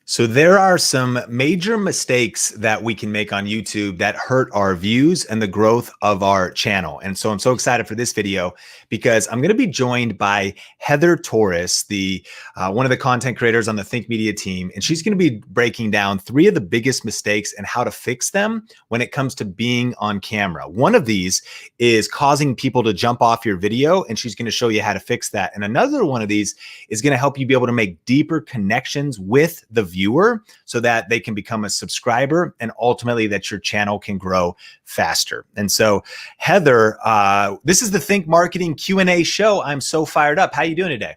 So there are some major mistakes that we can make on YouTube that hurt our views and the growth of our channel. And so I'm so excited for this video because I'm going to be joined by Heather Torres, the one of the content creators on the Think Media team, and she's going to be breaking down 3 of the biggest mistakes and how to fix them when it comes to being on camera. One of these is causing people to jump off your video, and she's going to show you how to fix that. And another one of these is going to help you be able to make deeper connections with the viewer so that they can become a subscriber and ultimately that your channel can grow faster. And so Heather, this is the Think Marketing Q&A show. I'm so fired up. How are you doing today?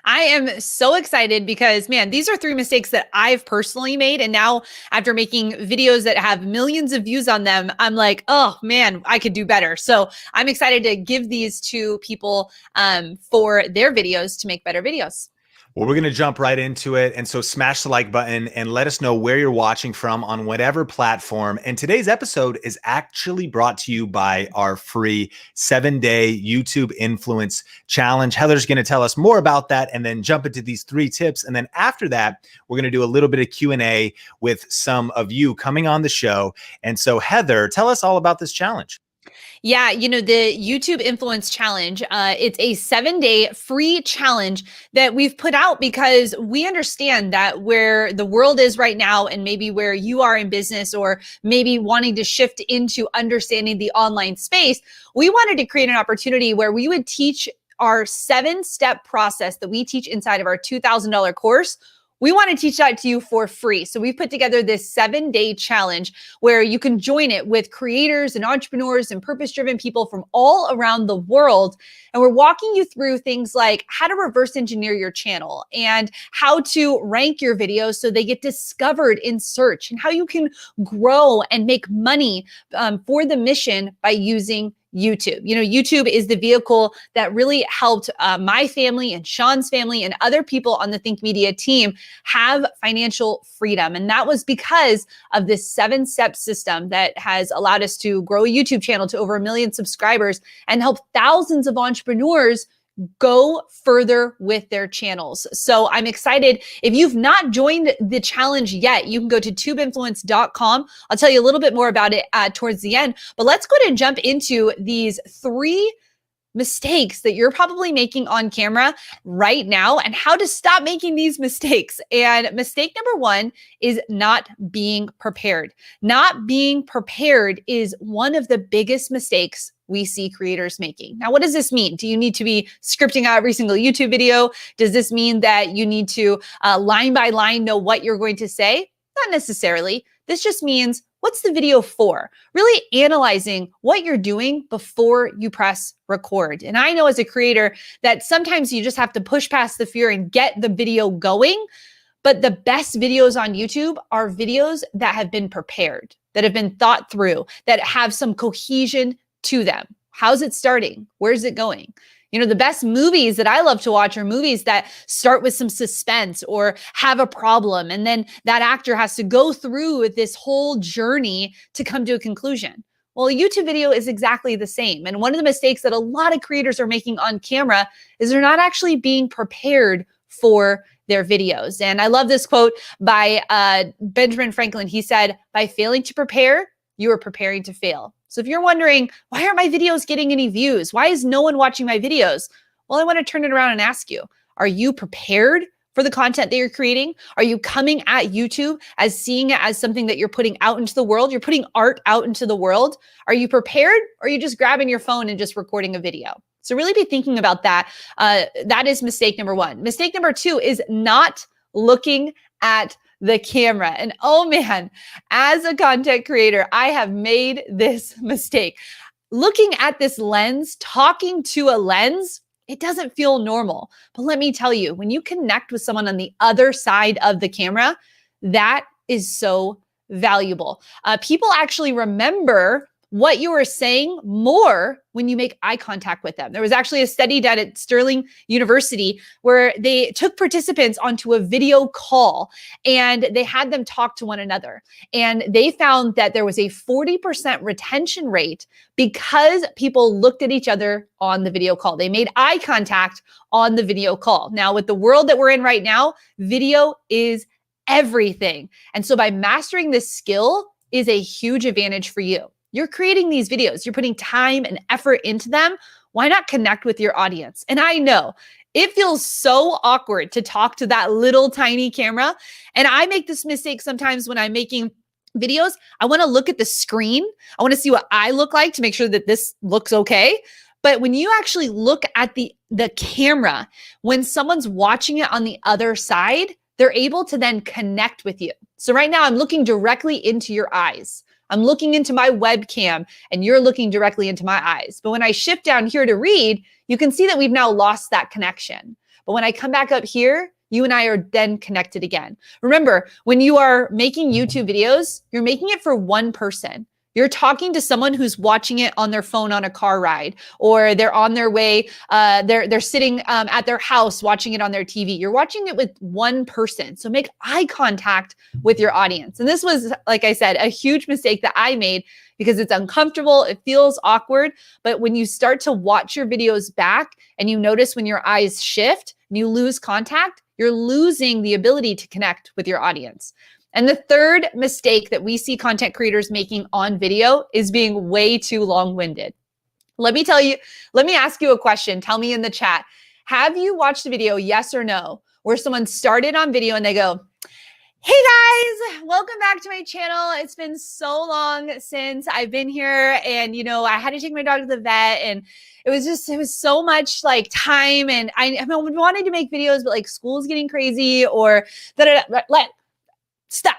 I am so excited because, man, these are 3 mistakes that I've personally made. And now after making videos that have millions of views on them, I'm like, oh man, I could do better. So I'm excited to give these to people for their videos to make better videos. Well, we're going to jump right into it. And so smash the like button and let us know where you're watching from on whatever platform. And today's episode is actually brought to you by our free 7-day YouTube Influence Challenge. Heather's going to tell us more about that and then jump into these 3 tips. And then after that, we're going to do a little bit of Q&A with some of you coming on the show. And so Heather, tell us all about this challenge. Yeah, the YouTube Influence Challenge, it's a 7-day free challenge that we've put out because we understand that where the world is right now and maybe where you are in business or maybe wanting to shift into understanding the online space, we wanted to create an opportunity where we would teach our 7-step process that we teach inside of our $2,000 course. We want to teach that to you for free. So we've put together this 7-day challenge where you can join it with creators and entrepreneurs and purpose-driven people from all around the world. And we're walking you through things like how to reverse engineer your channel and how to rank your videos so they get discovered in search and how you can grow and make money for the mission by using YouTube. YouTube is the vehicle that really helped my family and Sean's family and other people on the Think Media team have financial freedom. And that was because of this 7-step system that has allowed us to grow a YouTube channel to over 1 million subscribers and help thousands of entrepreneurs go further with their channels. So I'm excited. If you've not joined the challenge yet, you can go to tubeinfluence.com. I'll tell you a little bit more about it towards the end, but let's go ahead and jump into these 3 mistakes that you're probably making on camera right now and how to stop making these mistakes. And mistake number 1 is not being prepared. Not being prepared is one of the biggest mistakes we see creators making. Now, what does this mean? Do you need to be scripting out every single YouTube video? Does this mean that you need to line by line know what you're going to say? Not necessarily. This just means, what's the video for? Really analyzing what you're doing before you press record. And I know as a creator that sometimes you just have to push past the fear and get the video going. But the best videos on YouTube are videos that have been prepared, that have been thought through, that have some cohesion to them. How's it starting? Where's it going? The best movies that I love to watch are movies that start with some suspense or have a problem. And then that actor has to go through this whole journey to come to a conclusion. Well, a YouTube video is exactly the same. And one of the mistakes that a lot of creators are making on camera is they're not actually being prepared for their videos. And I love this quote by Benjamin Franklin. He said, "By failing to prepare, you are preparing to fail." So if you're wondering, why aren't my videos getting any views? Why is no one watching my videos? Well, I want to turn it around and ask you, are you prepared for the content that you're creating? Are you coming at YouTube as seeing it as something that you're putting out into the world? You're putting art out into the world. Are you prepared? Or are you just grabbing your phone and just recording a video? So really be thinking about that. That is mistake number 1. Mistake number 2 is not looking at the camera. And oh man, as a content creator, I have made this mistake. Looking at this lens, talking to a lens, it doesn't feel normal. But let me tell you, when you connect with someone on the other side of the camera, that is so valuable. People actually remember what you are saying more when you make eye contact with them. There was actually a study done at Sterling University where they took participants onto a video call and they had them talk to one another. And they found that there was a 40% retention rate because people looked at each other on the video call. They made eye contact on the video call. Now, with the world that we're in right now, video is everything. And so by mastering this skill is a huge advantage for you. You're creating these videos, you're putting time and effort into them. Why not connect with your audience? And I know it feels so awkward to talk to that little tiny camera. And I make this mistake sometimes when I'm making videos. I want to look at the screen. I want to see what I look like to make sure that this looks okay. But when you actually look at the camera, when someone's watching it on the other side, they're able to then connect with you. So right now I'm looking directly into your eyes. I'm looking into my webcam and you're looking directly into my eyes. But when I shift down here to read, you can see that we've now lost that connection. But when I come back up here, you and I are then connected again. Remember, when you are making YouTube videos, you're making it for one person. You're talking to someone who's watching it on their phone on a car ride, or they're on their way, they're sitting at their house watching it on their TV. You're watching it with one person. So make eye contact with your audience. And this was, like I said, a huge mistake that I made because it's uncomfortable. It feels awkward. But when you start to watch your videos back and you notice when your eyes shift and you lose contact, you're losing the ability to connect with your audience. And the third mistake that we see content creators making on video is being way too long-winded. Let me ask you a question. Tell me in the chat. Have you watched a video, yes or no, where someone started on video and they go, "Hey guys, welcome back to my channel. It's been so long since I've been here. And I had to take my dog to the vet and it was so much like time. And I wanted to make videos, but like school's getting crazy or stop.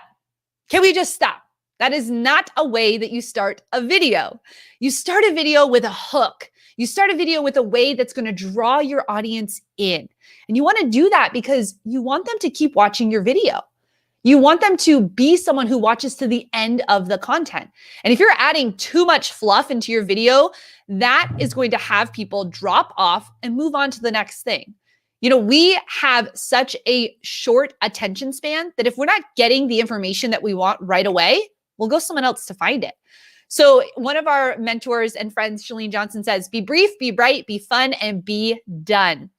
Can we just stop? That is not a way that you start a video. You start a video with a hook. You start a video with a way that's going to draw your audience in. And you want to do that because you want them to keep watching your video. You want them to be someone who watches to the end of the content. And if you're adding too much fluff into your video, that is going to have people drop off and move on to the next thing. We have such a short attention span that if we're not getting the information that we want right away, we'll go someone else to find it. So one of our mentors and friends, Shalene Johnson, says, be brief, be bright, be fun, and be done.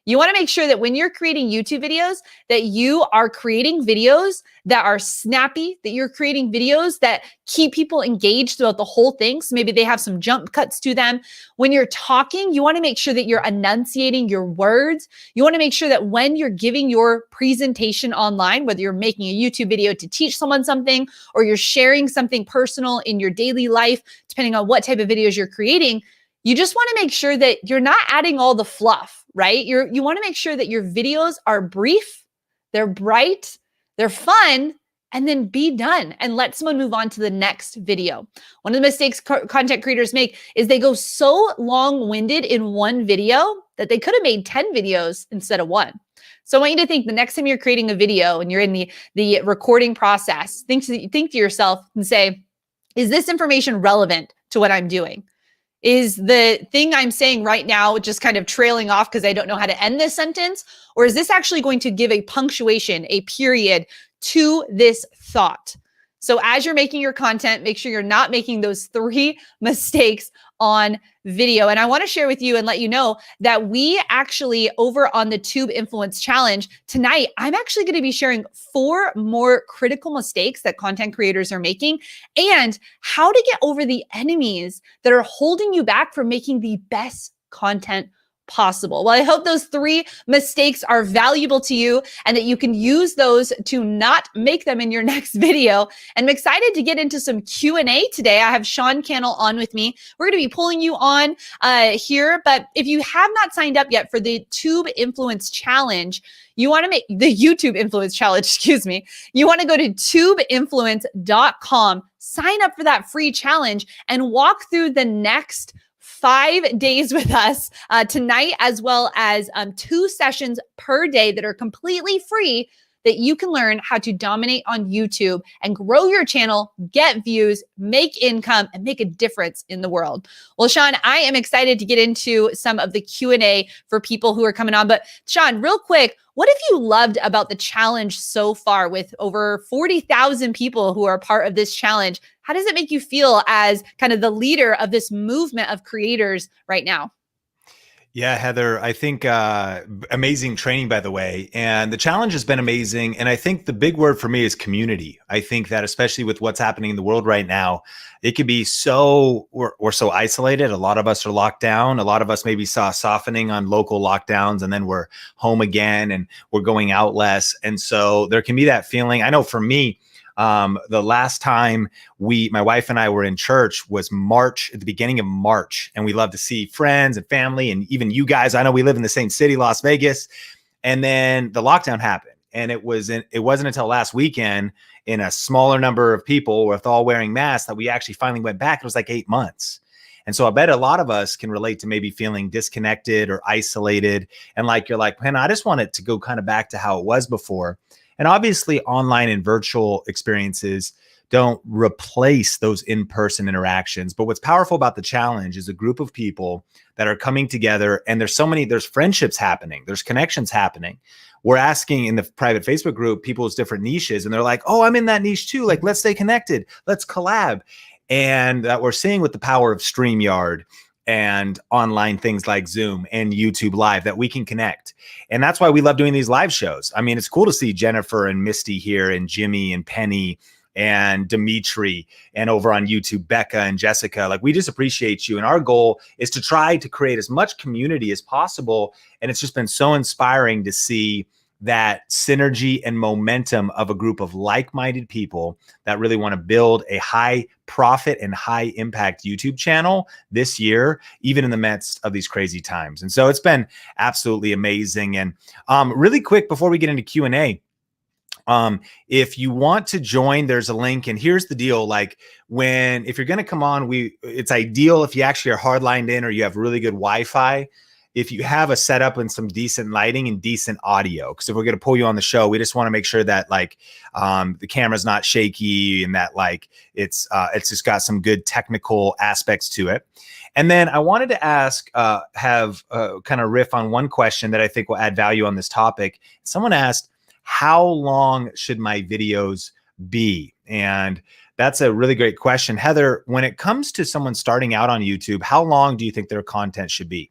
You want to make sure that when you're creating YouTube videos, that you are creating videos that are snappy, that you're creating videos that keep people engaged throughout the whole thing. So maybe they have some jump cuts to them. When you're talking, you want to make sure that you're enunciating your words. You want to make sure that when you're giving your presentation online, whether you're making a YouTube video to teach someone something, or you're sharing something personal in your daily life, depending on what type of videos you're creating, you just want to make sure that you're not adding all the fluff, right? You want to make sure that your videos are brief, they're bright, they're fun, and then be done and let someone move on to the next video. One of the mistakes content creators make is they go so long-winded in one video that they could have made 10 videos instead of one. So I want you to think the next time you're creating a video and you're in the recording process, think to yourself and say, is this information relevant to what I'm doing? Is the thing I'm saying right now just kind of trailing off because I don't know how to end this sentence? Or is this actually going to give a punctuation, a period to this thought? So as you're making your content, make sure you're not making those 3 mistakes on video. And I want to share with you and let you know that we actually, over on the Tube Influence Challenge tonight, I'm actually going to be sharing 4 more critical mistakes that content creators are making and how to get over the enemies that are holding you back from making the best content possible. Well, I hope those 3 mistakes are valuable to you and that you can use those to not make them in your next video. And I'm excited to get into some Q&A today. I have Sean Cannell on with me. We're going to be pulling you on here, but if you have not signed up yet for the Tube Influence Challenge, you want to make the YouTube Influence Challenge, excuse me. You want to go to tubeinfluence.com, sign up for that free challenge and walk through the next 5 days with us tonight, as well as 2 sessions per day that are completely free that you can learn how to dominate on YouTube and grow your channel, get views, make income, and make a difference in the world. Well, Sean, I am excited to get into some of the Q&A for people who are coming on. But Sean, real quick, what have you loved about the challenge so far with over 40,000 people who are part of this challenge? How does it make you feel as kind of the leader of this movement of creators right now? Yeah, Heather, I think amazing training, by the way. And the challenge has been amazing. And I think the big word for me is community. I think that especially with what's happening in the world right now, it can be we're so isolated. A lot of us are locked down. A lot of us maybe saw softening on local lockdowns, and then we're home again and we're going out less. And so there can be that feeling. I know for me, the last time my wife and I were in church was March, at the beginning of March. And we love to see friends and family and even you guys. I know we live in the same city, Las Vegas. And then the lockdown happened. And it wasn't until last weekend in a smaller number of people with all wearing masks that we actually finally went back. It was like 8 months. And so I bet a lot of us can relate to maybe feeling disconnected or isolated. And like, you're like, man, I just want it to go kind of back to how it was before. And obviously, online and virtual experiences don't replace those in-person interactions. But what's powerful about the challenge is a group of people that are coming together, and there's friendships happening, there's connections happening. We're asking in the private Facebook group people's different niches, and they're like, oh, I'm in that niche too. Like, let's stay connected. Let's collab. And that we're seeing with the power of StreamYard and online things like Zoom and YouTube Live that we can connect. And that's why we love doing these live shows. I mean, it's cool to see Jennifer and Misty here and Jimmy and Penny and Dimitri and over on YouTube, Becca and Jessica. Like, we just appreciate you. And our goal is to try to create as much community as possible. And it's just been so inspiring to see that synergy and momentum of a group of like-minded people that really want to build a high profit and high impact YouTube channel this year, even in the midst of these crazy times. And so it's been absolutely amazing. And really quick, before we get into Q&A, if you want to join, there's a link. And here's the deal. Like, if you're going to come on, it's ideal if you actually are hardlined in or you have really good Wi-Fi. If you have a setup and some decent lighting and decent audio, because if we're going to pull you on the show, we just want to make sure that the camera's not shaky and that it's just got some good technical aspects to it. And then I wanted to ask, kind of riff on one question that I think will add value on this topic. Someone asked, how long should my videos be? And that's a really great question. Heather, when it comes to someone starting out on YouTube, how long do you think their content should be?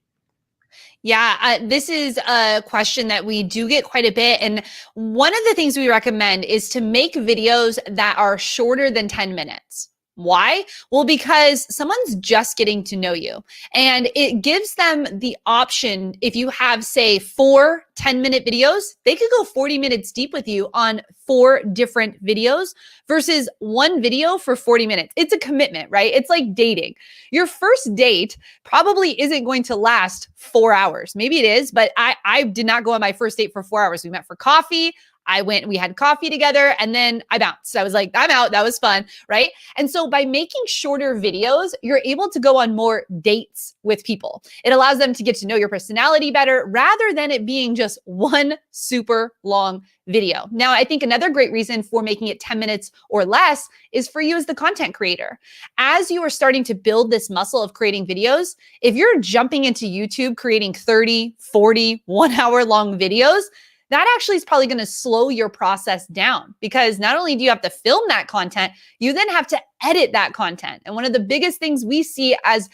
Yeah, this is a question that we do get quite a bit. And one of the things we recommend is to make videos that are shorter than 10 minutes. Why? Well, because someone's just getting to know you, and it gives them the option. If you have, say, 4 10-minute videos, they could go 40 minutes deep with you on 4 different videos versus one video for 40 minutes. It's a commitment, right? It's like dating. Your first date probably isn't going to last 4 hours. Maybe it is, but I did not go on my first date for 4 hours. We met for coffee. We had coffee together, and then I bounced. I was like, I'm out. That was fun, right? And so by making shorter videos, you're able to go on more dates with people. It allows them to get to know your personality better rather than it being just one super long video. Now, I think another great reason for making it 10 minutes or less is for you as the content creator. As you are starting to build this muscle of creating videos, if you're jumping into YouTube creating 30, 40, 1 hour long videos, that actually is probably going to slow your process down, because not only do you have to film that content, you then have to edit that content. And one of the biggest things we see as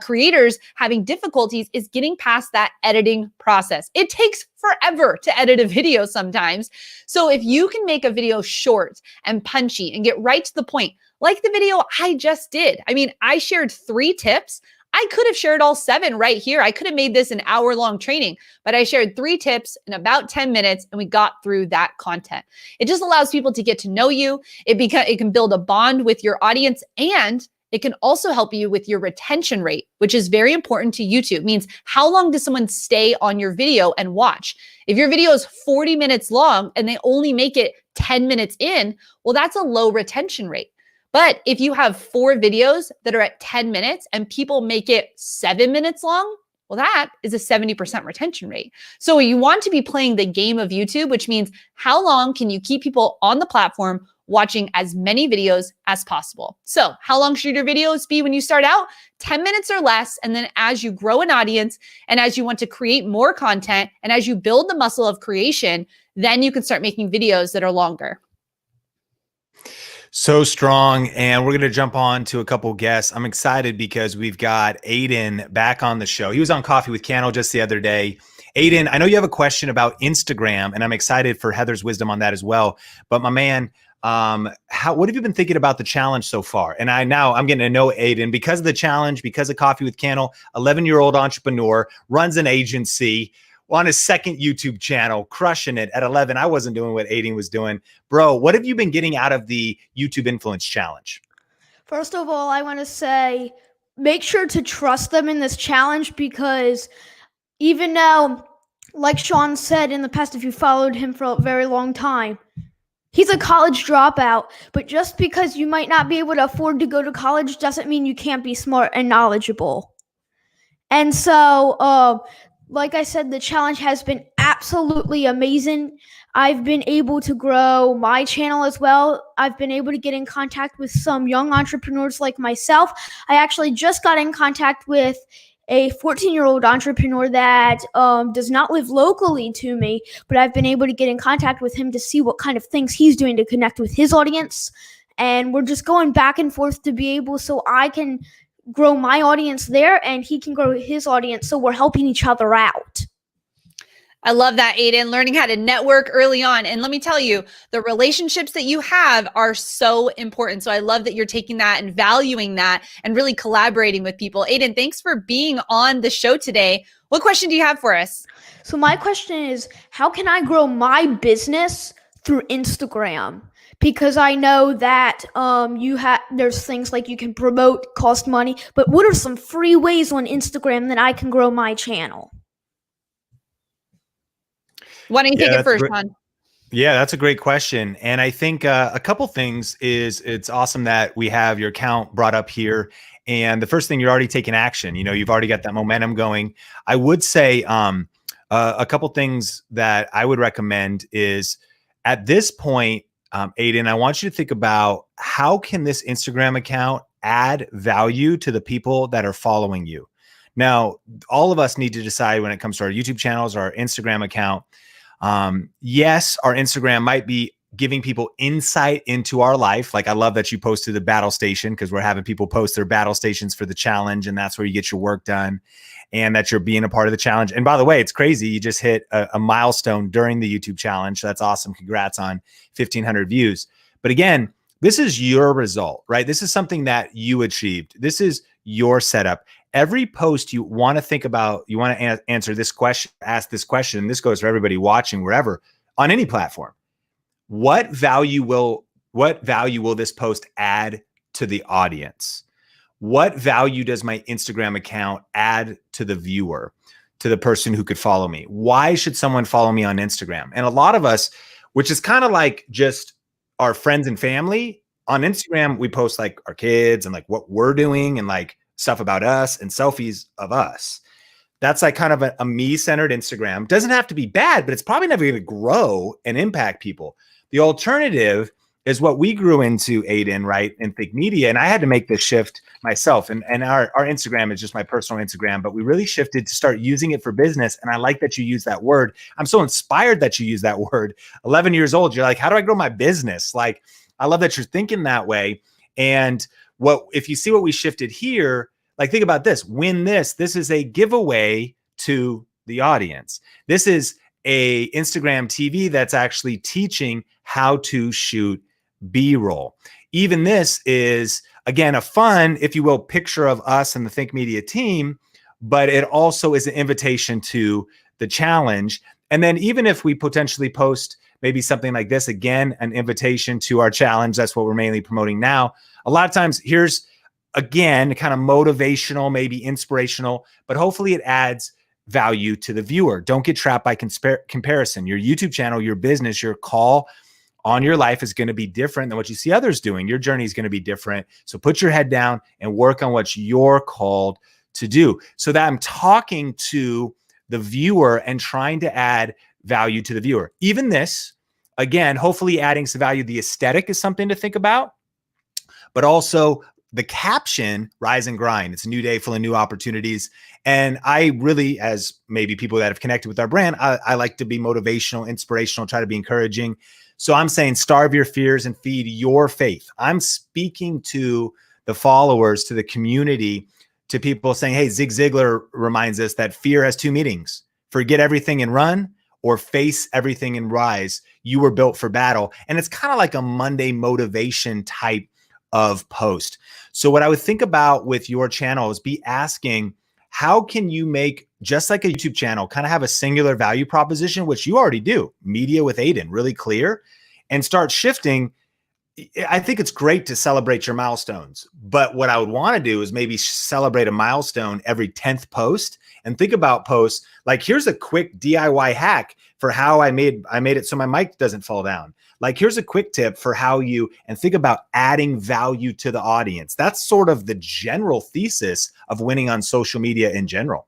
creators having difficulties is getting past that editing process. It takes forever to edit a video sometimes. So if you can make a video short and punchy and get right to the point, like the video I just did. I mean, I shared 3 tips. I could have shared all 7 right here. I could have made this an hour-long training, but I shared 3 tips in about 10 minutes, and we got through that content. It just allows people to get to know you. It can build a bond with your audience, and it can also help you with your retention rate, which is very important to YouTube. It means how long does someone stay on your video and watch? If your video is 40 minutes long and they only make it 10 minutes in, well, that's a low retention rate. But if you have 4 videos that are at 10 minutes and people make it 7 minutes long, well, that is a 70% retention rate. So you want to be playing the game of YouTube, which means how long can you keep people on the platform watching as many videos as possible? So how long should your videos be when you start out? 10 minutes or less. And then as you grow an audience and as you want to create more content and as you build the muscle of creation, then you can start making videos that are longer. So strong. And we're going to jump on to a couple guests. I'm excited because we've got Aiden back on the show. He was on Coffee with Cannell just the other day. Aiden, I know you have a question about Instagram, and I'm excited for Heather's wisdom on that as well. But my man, what have you been thinking about the challenge so far? And I'm getting to know Aiden because of the challenge, because of Coffee with Cannell, 11-year-old entrepreneur, runs an agency, on his second YouTube channel, crushing it at 11. I wasn't doing what Aiden was doing. Bro, what have you been getting out of the YouTube Influence Challenge? First of all, I want to say, make sure to trust them in this challenge, because even though, like Sean said in the past, if you followed him for a very long time, he's a college dropout. But just because you might not be able to afford to go to college doesn't mean you can't be smart and knowledgeable. And so, like I said, the challenge has been absolutely amazing. I've been able to grow my channel as well. I've been able to get in contact with some young entrepreneurs like myself. I actually just got in contact with a 14-year-old entrepreneur that does not live locally to me, but I've been able to get in contact with him to see what kind of things he's doing to connect with his audience. And we're just going back and forth to be able, so I can grow my audience there and he can grow his audience, so we're helping each other out. I love that, Aiden, learning how to network early on. And let me tell you, the relationships that you have are so important. So I love that you're taking that and valuing that and really collaborating with people. Aiden, thanks for being on the show today. What question do you have for us? So my question is, how can I grow my business through Instagram? Because I know that there's things like you can promote, cost money, but what are some free ways on Instagram that I can grow my channel? Why don't you take it first, Sean? Yeah, that's a great question. And I think a couple things is it's awesome that we have your account brought up here. And the first thing, you're already taking action. You know, you've already got that momentum going. I would say a couple things that I would recommend is at this point, Aiden, I want you to think about how can this Instagram account add value to the people that are following you. Now, all of us need to decide when it comes to our YouTube channels or our Instagram account. Yes, our Instagram might be giving people insight into our life. Like I love that you posted the battle station, because we're having people post their battle stations for the challenge, and that's where you get your work done, and that you're being a part of the challenge. And by the way, it's crazy. You just hit a milestone during the YouTube challenge. That's awesome. Congrats on 1,500 views. But again, this is your result, right? This is something that you achieved. This is your setup. Every post you want to think about, you want to answer this question, ask this question. This goes for everybody watching wherever, on any platform. What value will this post add to the audience? What value does my Instagram account add to the viewer, to the person who could follow me? Why should someone follow me on Instagram? And a lot of us, which is kind of like just our friends and family, on Instagram, we post like our kids and like what we're doing and like stuff about us and selfies of us. That's like kind of a me-centered Instagram. Doesn't have to be bad, but it's probably never going to grow and impact people. The alternative is what we grew into, Aiden, right? In Think Media. And I had to make this shift myself. And our Instagram is just my personal Instagram, but we really shifted to start using it for business. And I like that you use that word. I'm so inspired that you use that word. 11 years old, you're like, how do I grow my business? Like, I love that you're thinking that way. And if you see what we shifted here, like think about this, win this. This is a giveaway to the audience. This is a Instagram TV that's actually teaching how to shoot B-roll. Even this is, again, a fun, if you will, picture of us and the Think Media team, but it also is an invitation to the challenge. And then even if we potentially post maybe something like this, again, an invitation to our challenge, that's what we're mainly promoting now. A lot of times, here's, again, kind of motivational, maybe inspirational, but hopefully it adds value to the viewer. Don't get trapped by comparison. Your YouTube channel, your business, your call on your life is going to be different than what you see others doing. Your journey is going to be different. So put your head down and work on what you're called to do, so that I'm talking to the viewer and trying to add value to the viewer. Even this, again, hopefully adding some value. The aesthetic is something to think about, but also the caption, rise and grind. It's a new day full of new opportunities. And I really, as maybe people that have connected with our brand, I like to be motivational, inspirational, try to be encouraging. So I'm saying starve your fears and feed your faith. I'm speaking to the followers, to the community, to people saying, hey, Zig Ziglar reminds us that fear has two meanings: forget everything and run, or face everything and rise. You were built for battle. And it's kind of like a Monday motivation type of post. So what I would think about with your channel is be asking, how can you make, just like a YouTube channel, kind of have a singular value proposition, which you already do, media with Aiden, really clear, and start shifting. I think it's great to celebrate your milestones, but what I would want to do is maybe celebrate a milestone every 10th post, and think about posts like, here's a quick DIY hack for how I made it so my mic doesn't fall down. Like, here's a quick tip for how you, and think about adding value to the audience. That's sort of the general thesis of winning on social media in general.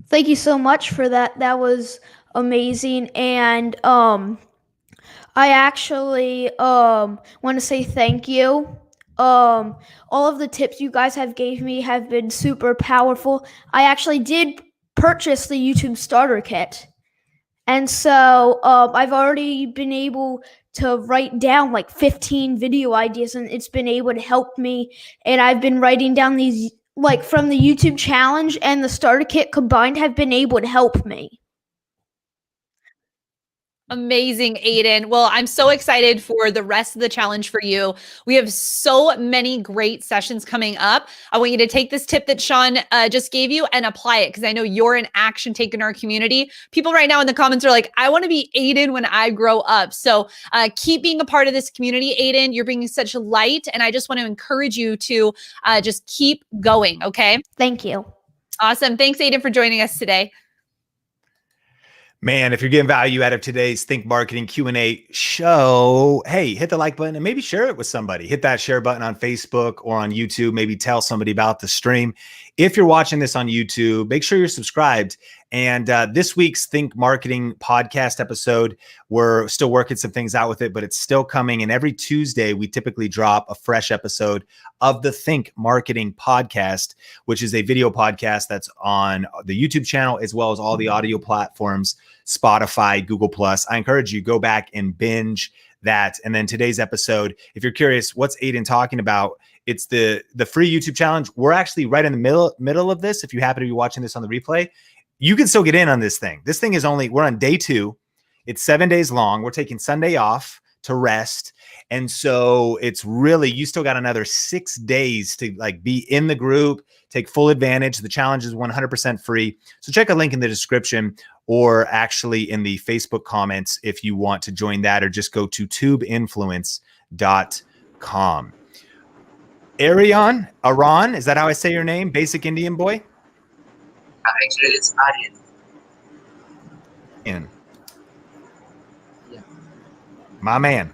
Thank you so much for that. That was amazing. And I actually want to say thank you. All of the tips you guys have gave me have been super powerful. I actually did purchase the YouTube starter kit. And so I've already been able to write down like 15 video ideas, and it's been able to help me. And I've been writing down these, like, from the YouTube challenge and the starter kit combined, have been able to help me. Amazing, Aiden. Well, I'm so excited for the rest of the challenge for you. We have so many great sessions coming up. I want you to take this tip that Sean just gave you and apply it, because I know you're an action taker in our community. People right now in the comments are like, I want to be Aiden when I grow up. So keep being a part of this community, Aiden. You're bringing such light, and I just want to encourage you to just keep going, okay? Thank you. Awesome. Thanks, Aiden, for joining us today. Man, if you're getting value out of today's Think Marketing Q&A show, hey, hit the like button and maybe share it with somebody. Hit that share button on Facebook or on YouTube. Maybe tell somebody about the stream. If you're watching this on YouTube, make sure you're subscribed. And this week's Think Marketing podcast episode, we're still working some things out with it, but it's still coming. And every Tuesday, we typically drop a fresh episode of the Think Marketing podcast, which is a video podcast that's on the YouTube channel, as well as all the audio platforms, Spotify, Google+. I encourage you, go back and binge that. And then today's episode, if you're curious, what's Aiden talking about? It's the free YouTube challenge. We're actually right in the middle of this. If you happen to be watching this on the replay, you can still get in on this thing. This thing is we're on day 2. It's 7 days long. We're taking Sunday off to rest. And so it's really, you still got another 6 days to like be in the group, take full advantage. The challenge is 100% free. So check a link in the description, or actually in the Facebook comments if you want to join that, or just go to tubeinfluence.com. Aran, is that how I say your name? Basic Indian boy? Actually, it's Aryan. Yeah. My man.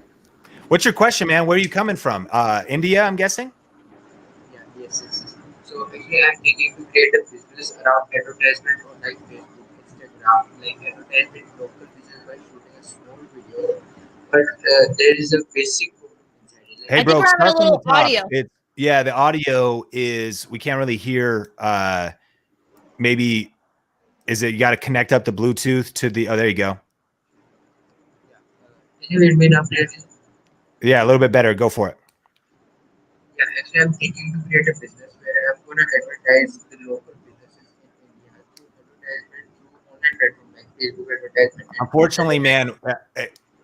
What's your question, man? Where are you coming from? India, I'm guessing? Yeah, yes. So actually, I'm thinking to create a business around advertisement on like Facebook, Instagram, like advertisement local business by shooting a small video. But there is a basic problem inside it. Hey, I bro, think we're having a start from little the top. audio. Yeah, the audio is, we can't really hear. Maybe, is it, you got to connect up the Bluetooth to the, oh, there you go. Can you hear me now clearly? Yeah, a little bit better. Go for it. Yeah, actually, I'm thinking to create a business where I'm going to advertise the local businesses in India through advertisement through online platform like Facebook advertisement. Unfortunately, man,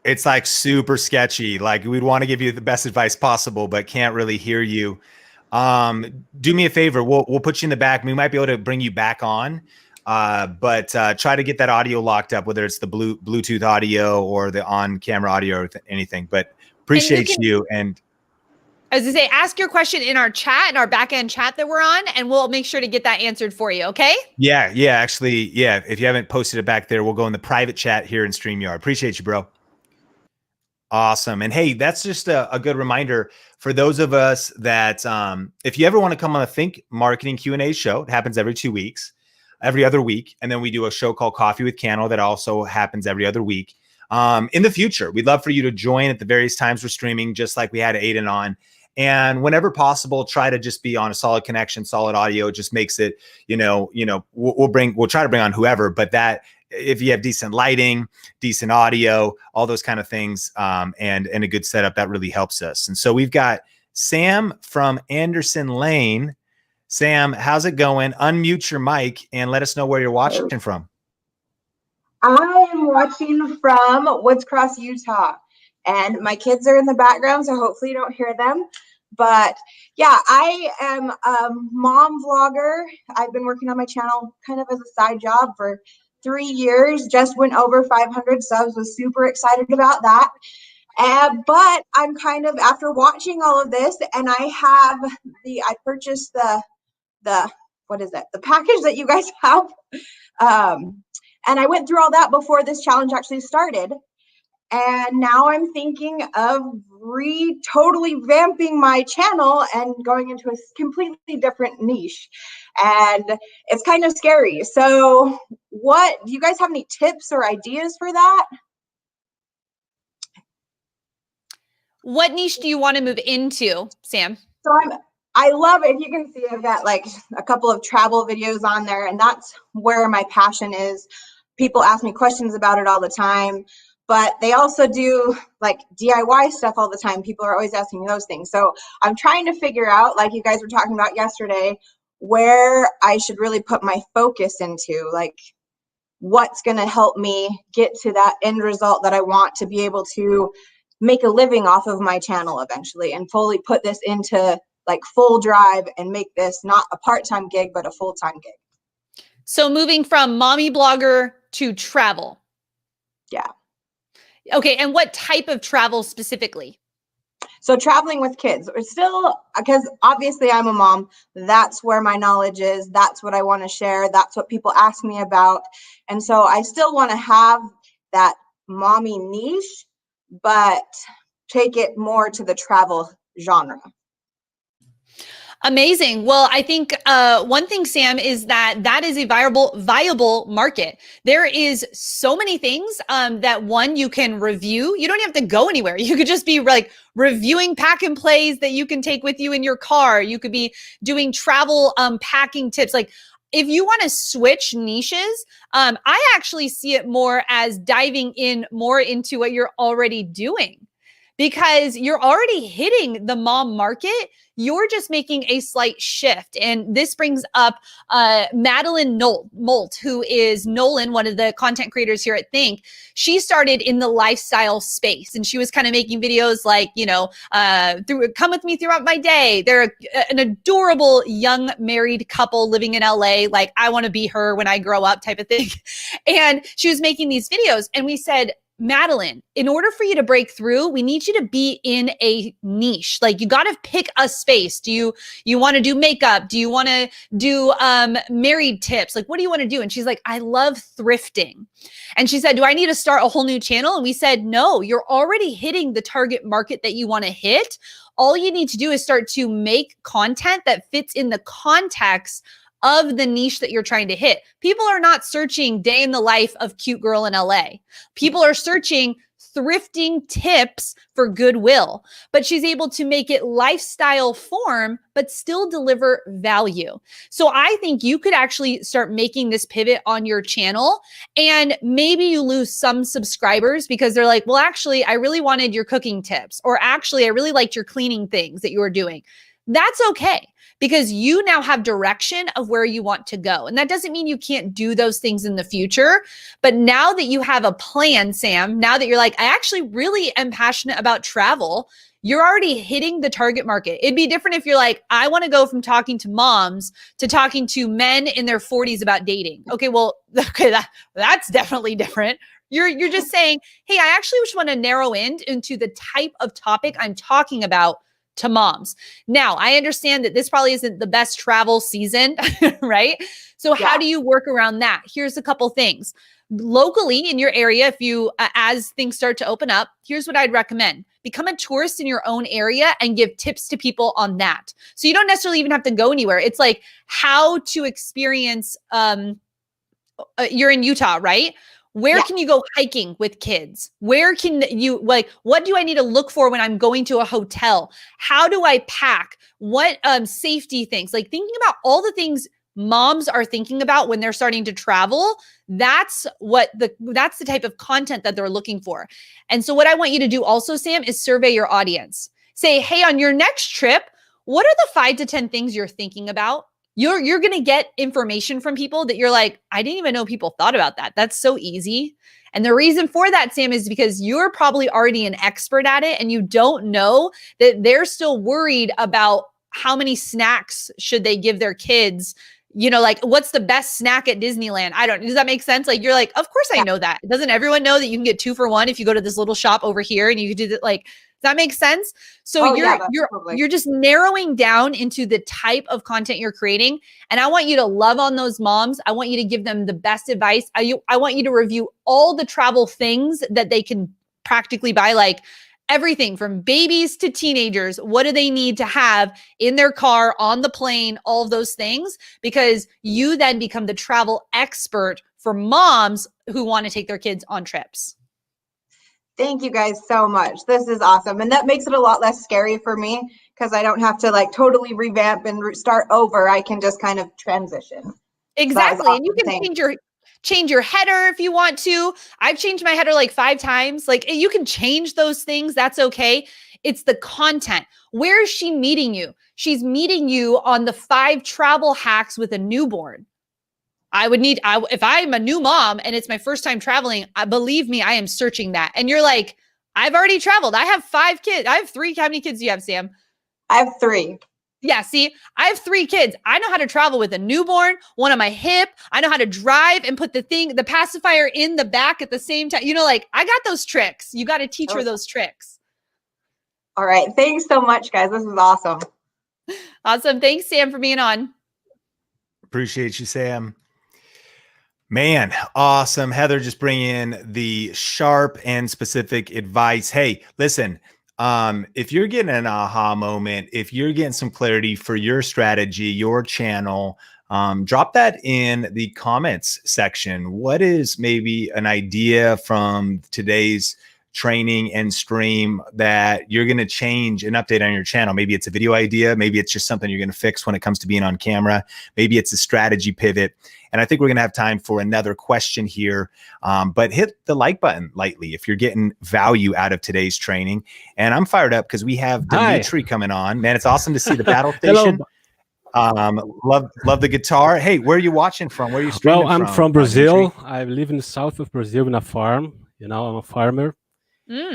it's like super sketchy. Like, we'd want to give you the best advice possible, but can't really hear you. Do me a favor. We'll put you in the back. We might be able to bring you back on, but try to get that audio locked up, whether it's the Bluetooth audio or the on-camera audio or anything. But appreciate you. And as I say, ask your question in our chat, in our back-end chat that we're on, and we'll make sure to get that answered for you, okay? Yeah, actually, yeah. If you haven't posted it back there, we'll go in the private chat here in StreamYard. Appreciate you, bro. Awesome. And hey, that's just a good reminder for those of us that if you ever want to come on a Think Marketing Q&A show, it happens every 2 weeks, every other week. And then we do a show called Coffee with Cannell that also happens every other week. In the future, we'd love for you to join at the various times we're streaming, just like we had Aiden on. And whenever possible, try to just be on a solid connection, solid audio. It just makes it, we'll try to bring on whoever, but that if you have decent lighting, decent audio, all those kind of things, and a good setup, that really helps us. And so we've got Sam from Anderson Lane. Sam, how's it going? Unmute your mic and let us know where you're watching from. I am watching from Woods Cross, Utah, and my kids are in the background, so hopefully you don't hear them. But yeah, I am a mom vlogger. I've been working on my channel kind of as a side job for 3 years, just went over 500 subs, was super excited about that. But I'm kind of, after watching all of this, and I purchased the what is it? The package that you guys have. And I went through all that before this challenge actually started. And now I'm thinking of totally vamping my channel and going into a completely different niche. And it's kind of scary. So do you guys have any tips or ideas for that? What niche do you want to move into, Sam? So I love, if you can see, I've got like a couple of travel videos on there, and that's where my passion is. People ask me questions about it all the time, but they also do like DIY stuff all the time. People are always asking me those things. So I'm trying to figure out, like you guys were talking about yesterday, where I should really put my focus into, like what's going to help me get to that end result that I want to be able to make a living off of my channel eventually, and fully put this into like full drive and make this not a part-time gig, but a full-time gig. So moving from mommy blogger to travel. Yeah. Okay. And what type of travel specifically? So traveling with kids, or still, because obviously I'm a mom, that's where my knowledge is. That's what I want to share. That's what people ask me about. And so I still want to have that mommy niche, but take it more to the travel genre. Amazing. Well, I think one thing, Sam, is that is a viable market. There is so many things that you can review. You don't have to go anywhere. You could just be like reviewing pack and plays that you can take with you in your car. You could be doing travel packing tips. Like if you want to switch niches, I actually see it more as diving in more into what you're already doing. Because you're already hitting the mom market, you're just making a slight shift. And this brings up Madeline Molt, who is Nolan, one of the content creators here at Think. She started in the lifestyle space, and she was kind of making videos like, come with me throughout my day. They're an adorable young married couple living in LA. Like, I want to be her when I grow up type of thing. And she was making these videos, and we said, Madeline, in order for you to break through, we need you to be in a niche. Like, you got to pick a space. Do you want to do makeup? Do you want to do married tips? Like, what do you want to do? And she's like, I love thrifting. And she said, do I need to start a whole new channel? And we said, no, you're already hitting the target market that you want to hit. All you need to do is start to make content that fits in the context of the niche that you're trying to hit. People are not searching day in the life of cute girl in LA. People are searching thrifting tips for Goodwill, but she's able to make it lifestyle form, but still deliver value. So I think you could actually start making this pivot on your channel, and maybe you lose some subscribers because they're like, well, actually, I really wanted your cooking tips, or actually, I really liked your cleaning things that you were doing. That's okay, because you now have direction of where you want to go. And that doesn't mean you can't do those things in the future. But now that you have a plan, Sam, now that you're like, I actually really am passionate about travel, you're already hitting the target market. It'd be different if you're like, I want to go from talking to moms to talking to men in their 40s about dating. Okay, that's definitely different. You're just saying, hey, I actually just want to narrow into the type of topic I'm talking about to moms. Now, I understand that this probably isn't the best travel season, right? So how do you work around that? Here's a couple things. Locally in your area, if you, as things start to open up, here's what I'd recommend. Become a tourist in your own area and give tips to people on that. So you don't necessarily even have to go anywhere. It's like how to experience, you're in Utah, right? Where can you go hiking with kids? Where can you, like, what do I need to look for when I'm going to a hotel? How do I pack? What safety things? Like, thinking about all the things moms are thinking about when they're starting to travel, that's the type of content that they're looking for. And so what I want you to do also, Sam, is survey your audience. Say, hey, on your next trip, what are the 5 to 10 things you're thinking about? You're going to get information from people that you're like, I didn't even know people thought about that. That's so easy. And the reason for that, Sam, is because you're probably already an expert at it and you don't know that they're still worried about how many snacks should they give their kids. You know, like what's the best snack at Disneyland? Does that make sense? Like, you're like, of course I know that. Doesn't everyone know that you can get 2 for 1 if you go to this little shop over here and you can do that? Like, does that make sense? So you're just narrowing down into the type of content you're creating. And I want you to love on those moms. I want you to give them the best advice. I want you to review all the travel things that they can practically buy, like everything from babies to teenagers. What do they need to have in their car, on the plane, all of those things? Because you then become the travel expert for moms who want to take their kids on trips. Thank you guys so much. This is awesome. And that makes it a lot less scary for me because I don't have to like totally revamp and start over. I can just kind of transition. Exactly. Awesome. And you can change your header if you want to. I've changed my header like 5 times. Like, you can change those things. That's okay. It's the content. Where is she meeting you? She's meeting you on the 5 travel hacks with a newborn. If I'm a new mom and it's my first time traveling, believe me, I am searching that. And you're like, I've already traveled. I have 5 kids. I have 3. How many kids do you have, Sam? I have 3. Yeah, see, I have 3 kids. I know how to travel with a newborn, one on my hip. I know how to drive and put the pacifier in the back at the same time. You know, like, I got those tricks. You got to teach her those tricks. All right. Thanks so much, guys. This is awesome. Awesome. Thanks, Sam, for being on. Appreciate you, Sam. Man, awesome. Heather just bringing in the sharp and specific advice. Hey, listen, if you're getting an aha moment, if you're getting some clarity for your strategy, your channel, drop that in the comments section. What is maybe an idea from today's training and stream that you're going to change and update on your channel? Maybe it's a video idea. Maybe it's just something you're going to fix when it comes to being on camera. Maybe it's a strategy pivot. And I think we're going to have time for another question here. But hit the like button lightly if you're getting value out of today's training. And I'm fired up because we have Dimitri coming on. Man, it's awesome to see the battle station. Love the guitar. Hey, where are you watching from? Where are you streaming from? Well, I'm from Brazil. I live in the south of Brazil in a farm. You know, I'm a farmer.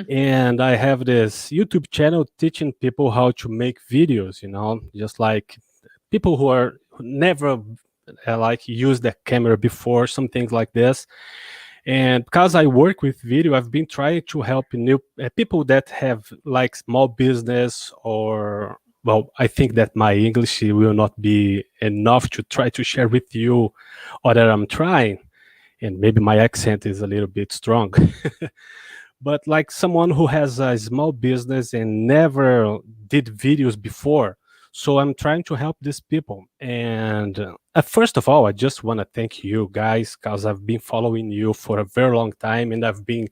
And I have this YouTube channel teaching people how to make videos, you know, just like people who never like used the camera before, some things like this. And because I work with video, I've been trying to help new people that have like small business, or, well, I think that my English will not be enough to try to share with you or that I'm trying. And maybe my accent is a little bit strong. But like someone who has a small business and never did videos before. So I'm trying to help these people. And first of all, I just want to thank you guys, because I've been following you for a very long time and I've been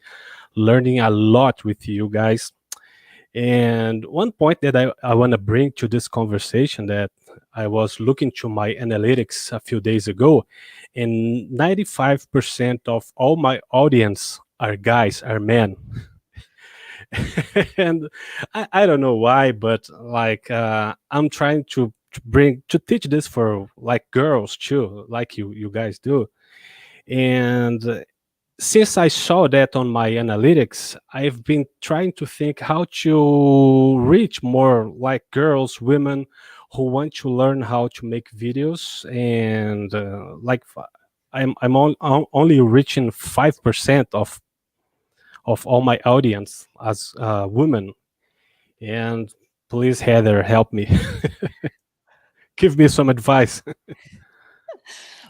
learning a lot with you guys. And one point that I want to bring to this conversation, that I was looking to my analytics a few days ago, and 95% of all my audience are guys, are men. And I don't know why, but like I'm trying to teach this for like girls too, like you guys do. And since I saw that on my analytics, I've been trying to think how to reach more like girls, women who want to learn how to make videos. And like I'm only reaching 5% of all my audience as women. And please, Heather, help me. Give me some advice.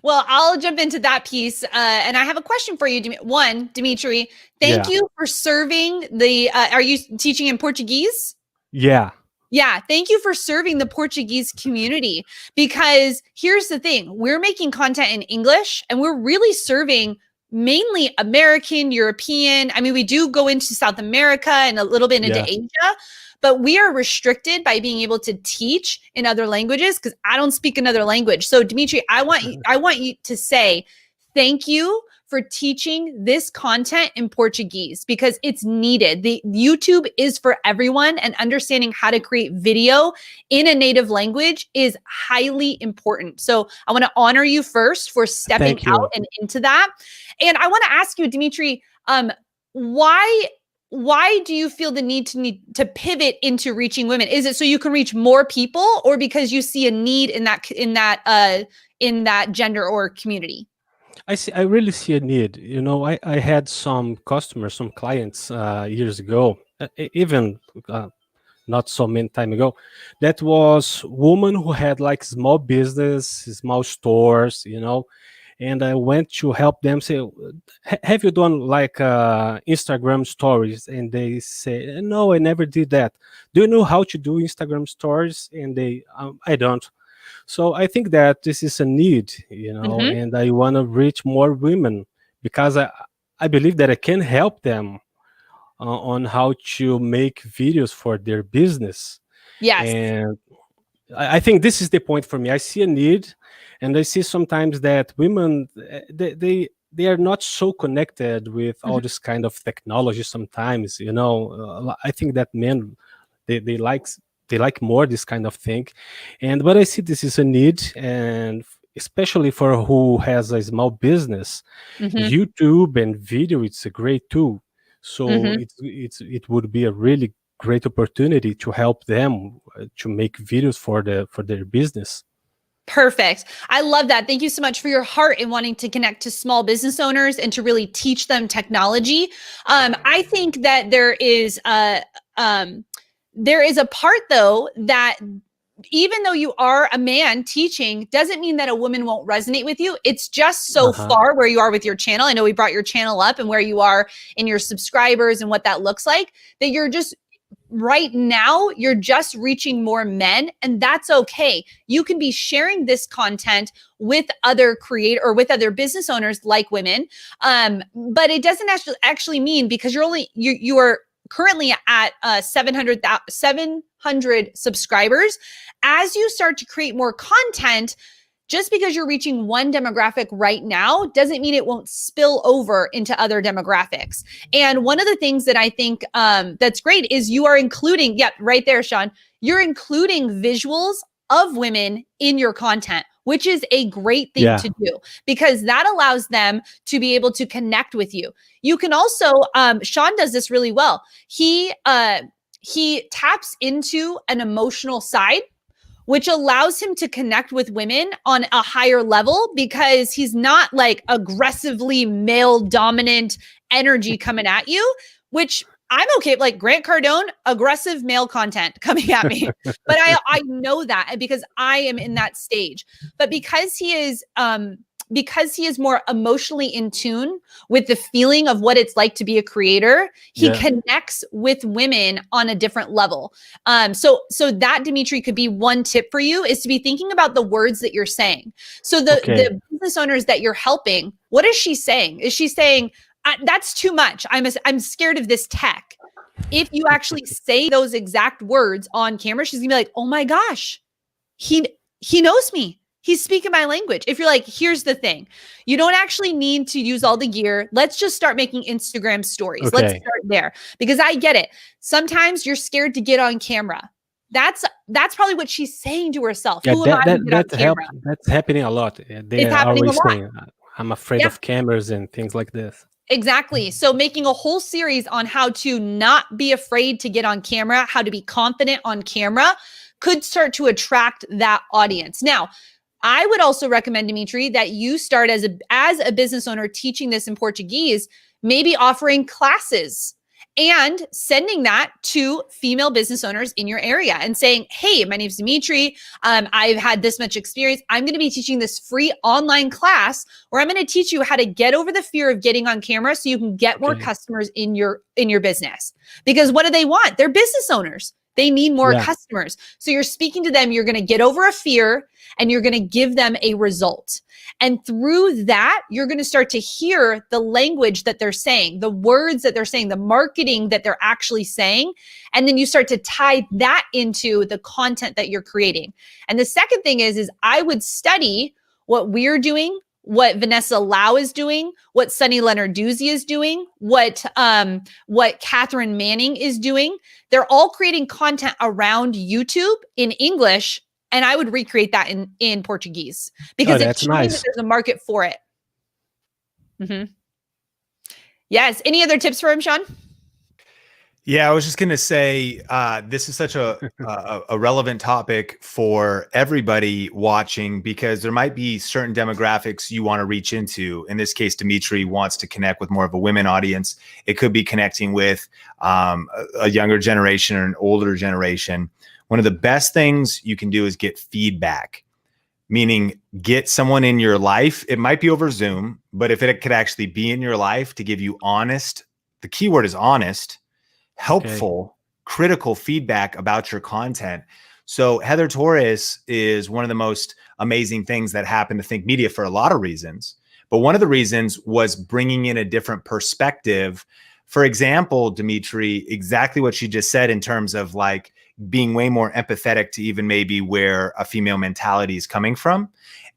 Well, I'll jump into that piece. And I have a question for you. Dimitri, thank you for serving the, are you teaching in Portuguese? Yeah. Yeah. Thank you for serving the Portuguese community, because here's the thing. We're making content in English and we're really serving mainly American, European. I mean, we do go into South America and a little bit into Asia, but we are restricted by being able to teach in other languages because I don't speak another language. So Dimitri, I want you to say thank you for teaching this content in Portuguese because it's needed. The YouTube is for everyone, and understanding how to create video in a native language is highly important. So I want to honor you first for stepping out and into that. And I want to ask you, Dimitri, why do you feel the need to pivot into reaching women? Is it so you can reach more people, or because you see a need in that gender or community? I really see a need. You know, I had some customers, some clients years ago, even not so many time ago, that was woman who had like small business, small stores, you know, and I went to help them say, have you done like Instagram stories? And they say, no, I never did that. Do you know how to do Instagram stories? And they, I don't. So I think that this is a need, you know, and I want to reach more women because I believe that I can help them on how to make videos for their business. Yes. And I think this is the point for me. I see a need, and I see sometimes that women, they are not so connected with all this kind of technology sometimes, you know. I think that men, they like more this kind of thing, but I see this is a need, and especially for who has a small business, YouTube and video, it's a great tool. So it would be a really great opportunity to help them to make videos for their business. Perfect. I love that. Thank you so much for your heart in wanting to connect to small business owners and to really teach them technology. I think that there is a part though that even though you are a man teaching doesn't mean that a woman won't resonate with you. It's just so far where you are with your channel. I know we brought your channel up and where you are in your subscribers and what that looks like, that you're just right now, you're just reaching more men, and that's okay. You can be sharing this content with other with other business owners like women. But it doesn't actually mean because you are currently at 700 subscribers. As you start to create more content, just because you're reaching one demographic right now doesn't mean it won't spill over into other demographics. And one of the things that I think that's great is you are including, right there, Sean, you're including visuals of women in your content, which is a great thing to do because that allows them to be able to connect with you. You can also, Sean does this really well. He taps into an emotional side, which allows him to connect with women on a higher level because he's not like aggressively male dominant energy coming at you, which I'm okay. Like Grant Cardone, aggressive male content coming at me, but I know that because I am in that stage, but because he is more emotionally in tune with the feeling of what it's like to be a creator, he connects with women on a different level. So that, Dimitri, could be one tip for you is to be thinking about the words that you're saying. So the business owners that you're helping, what is she saying? Is she saying, that's too much. I'm scared of this tech. If you actually say those exact words on camera, she's gonna be like, oh my gosh, he knows me. He's speaking my language. If you're like, here's the thing, you don't actually need to use all the gear. Let's just start making Instagram stories. Let's start there because I get it. Sometimes you're scared to get on camera. That's probably what she's saying to herself. Yeah, that's happening a lot. They are always saying, I'm afraid of cameras and things like this. Exactly. So making a whole series on how to not be afraid to get on camera, how to be confident on camera could start to attract that audience. Now, I would also recommend, Dimitri, that you start as a business owner teaching this in Portuguese, maybe offering classes and sending that to female business owners in your area and saying, hey, my name is Dimitri. I've had this much experience. I'm going to be teaching this free online class where I'm going to teach you how to get over the fear of getting on camera so you can get more customers in your business. Because what do they want? They're business owners. They need more Yeah. customers. So you're speaking to them, you're going to get over a fear and you're going to give them a result. And through that, you're going to start to hear the language that they're saying, the words that they're saying, the marketing that they're actually saying. And then you start to tie that into the content that you're creating. And the second thing is I would study what we're doing, what Vanessa Lau is doing, what Sunny Lenarduzzi is doing, what Catherine Manning is doing. They're all creating content around YouTube in English, and I would recreate that in Portuguese because it's that's showing nice. that there's a market for it. Yes. Any other tips for him, Sean? Yeah, I was just going to say, this is such a relevant topic for everybody watching, because there might be certain demographics you want to reach into. In this case, Dimitri wants to connect with more of a women audience. It could be connecting with a younger generation or an older generation. One of the best things you can do is get feedback, meaning get someone in your life. It might be over Zoom, but if it could actually be in your life to give you honest, the keyword is honest, helpful, critical feedback about your content. So Heather Torres is one of the most amazing things that happened to Think Media for a lot of reasons. But one of the reasons was bringing in a different perspective. For example, Dimitri, exactly what she just said in terms of like being way more empathetic to even maybe where a female mentality is coming from.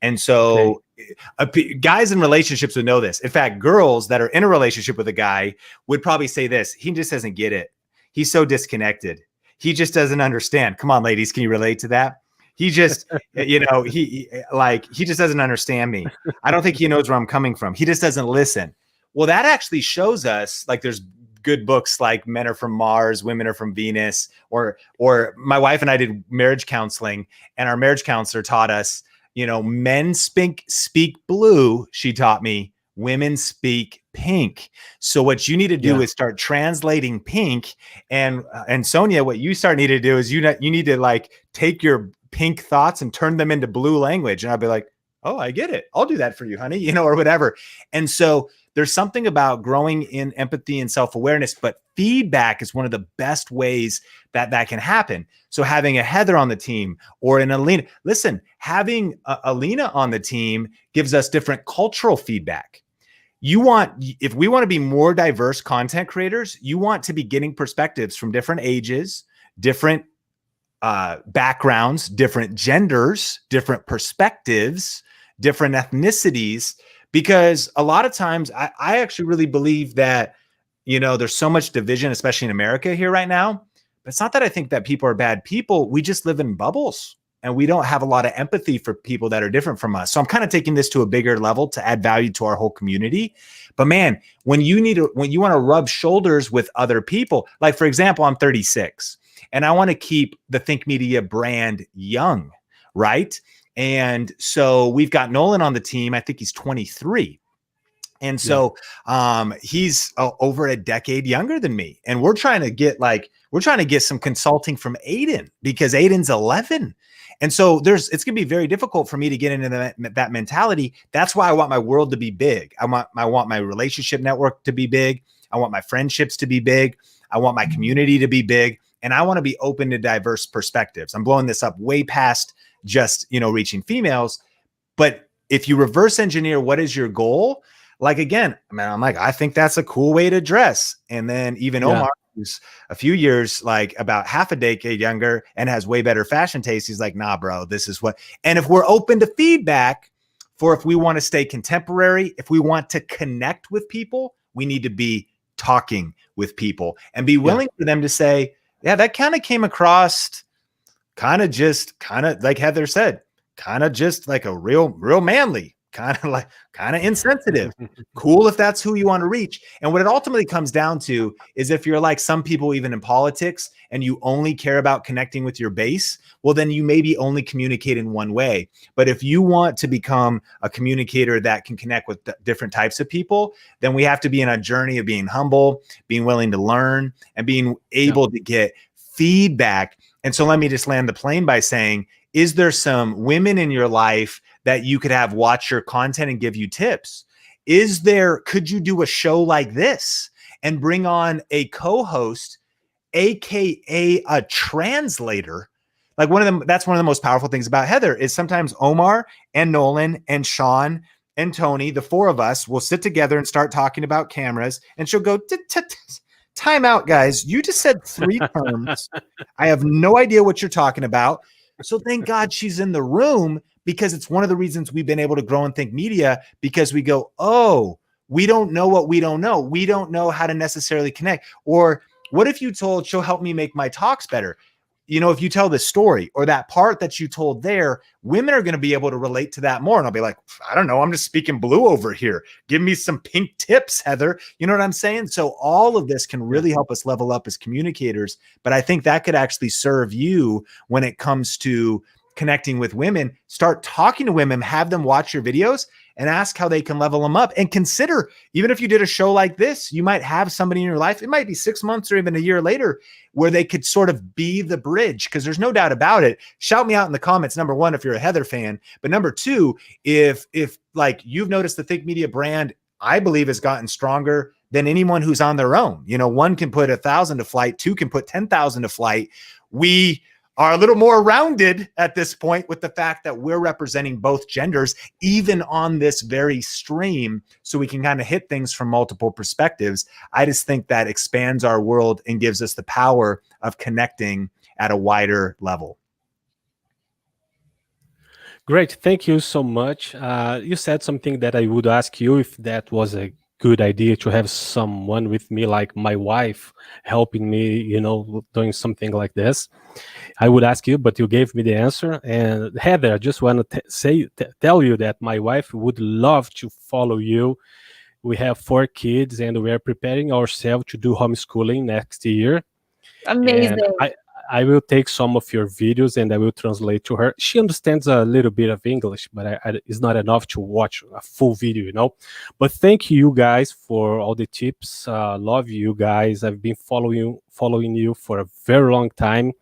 And so guys in relationships would know this. In fact, girls that are in a relationship with a guy would probably say this: he just doesn't get it. He's so disconnected. He just doesn't understand. Come on, ladies, can you relate to that? He just, he just doesn't understand me. I don't think he knows where I'm coming from. He just doesn't listen. Well, that actually shows us, like, there's good books like Men Are From Mars, Women Are From Venus, or my wife and I did marriage counseling, and our marriage counselor taught us, men speak blue. She taught me women speak pink. So what you need to do is start translating pink. And Sonia, what you need to do is you need to like take your pink thoughts and turn them into blue language. And I'll be like, oh, I get it. I'll do that for you, honey, or whatever. And so there's something about growing in empathy and self-awareness, but feedback is one of the best ways that can happen. So having a Heather on the team or an Alina, listen, having Alina on the team gives us different cultural feedback. If we want to be more diverse content creators, you want to be getting perspectives from different ages, different backgrounds, different genders, different perspectives, different ethnicities. Because a lot of times I actually really believe that, there's so much division, especially in America here right now. But it's not that I think that people are bad people. We just live in bubbles and we don't have a lot of empathy for people that are different from us. So I'm kind of taking this to a bigger level to add value to our whole community. But man, when you want to rub shoulders with other people, like for example, I'm 36 and I want to keep the Think Media brand young, right? And so we've got Nolan on the team. I think he's 23. And so he's over a decade younger than me. And we're trying to get some consulting from Aiden because Aiden's 11. And so it's going to be very difficult for me to get into that mentality. That's why I want my world to be big. I want my relationship network to be big. I want my friendships to be big. I want my community to be big. And I want to be open to diverse perspectives. I'm blowing this up way past just, reaching females. But if you reverse engineer, what is your goal? Like, again, I'm like, I think that's a cool way to dress. And then even Omar, who's a few years, like about half a decade younger and has way better fashion taste, he's like, nah, bro, this is what. And if we're open to feedback for if we want to stay contemporary, if we want to connect with people, we need to be talking with people and be willing for them to say, yeah, that kind of came across kind of like Heather said, kind of just like a real manly, kind of insensitive. Cool if that's who you want to reach. And what it ultimately comes down to is if you're like some people, even in politics, and you only care about connecting with your base, well, then you maybe only communicate in one way. But if you want to become a communicator that can connect with different types of people, then we have to be in a journey of being humble, being willing to learn, and being able to get feedback. And so let me just land the plane by saying, is there some women in your life that you could have watch your content and give you tips? Could you do a show like this and bring on a co-host AKA a translator. Like that's one of the most powerful things about Heather is sometimes Omar and Nolan and Sean and Tony, the four of us will sit together and start talking about cameras, and she'll go, time out, guys. You just said 3 terms. I have no idea what you're talking about. So thank God she's in the room, because it's one of the reasons we've been able to grow and think media, because we go, oh, we don't know what we don't know. We don't know how to necessarily connect. Or what if you told, she'll help me make my talks better. You know, if you tell this story or that part that you told there, women are going to be able to relate to that more. And I'll be like, I don't know, I'm just speaking blue over here. Give me some pink tips, Heather. You know what I'm saying? So all of this can really help us level up as communicators. But I think that could actually serve you when it comes to connecting with women. Start talking to women, have them watch your videos and ask how they can level them up. And consider, even if you did a show like this, you might have somebody in your life, it might be 6 months or even a year later, where they could sort of be the bridge, because there's no doubt about it. Shout me out in the comments, number 1, if you're a Heather fan, but number 2, if like you've noticed the Think Media brand, I believe has gotten stronger than anyone who's on their own. You know, 1 can put 1,000 to flight, 2 can put 10,000 to flight. We are a little more rounded at this point with the fact that we're representing both genders, even on this very stream, so we can kind of hit things from multiple perspectives. I just think that expands our world and gives us the power of connecting at a wider level. Great. Thank you so much. You said something that I would ask you if that was a good idea to have someone with me, like my wife, helping me, you know, doing something like this. I would ask you, but you gave me the answer. And Heather, I just want to tell you that my wife would love to follow you. We have 4 kids and we are preparing ourselves to do homeschooling next year. Amazing. And I will take some of your videos and I will translate to her. She understands a little bit of English, but it's not enough to watch a full video, you know. But thank you guys for all the tips. Love you guys. I've been following you for a very long time.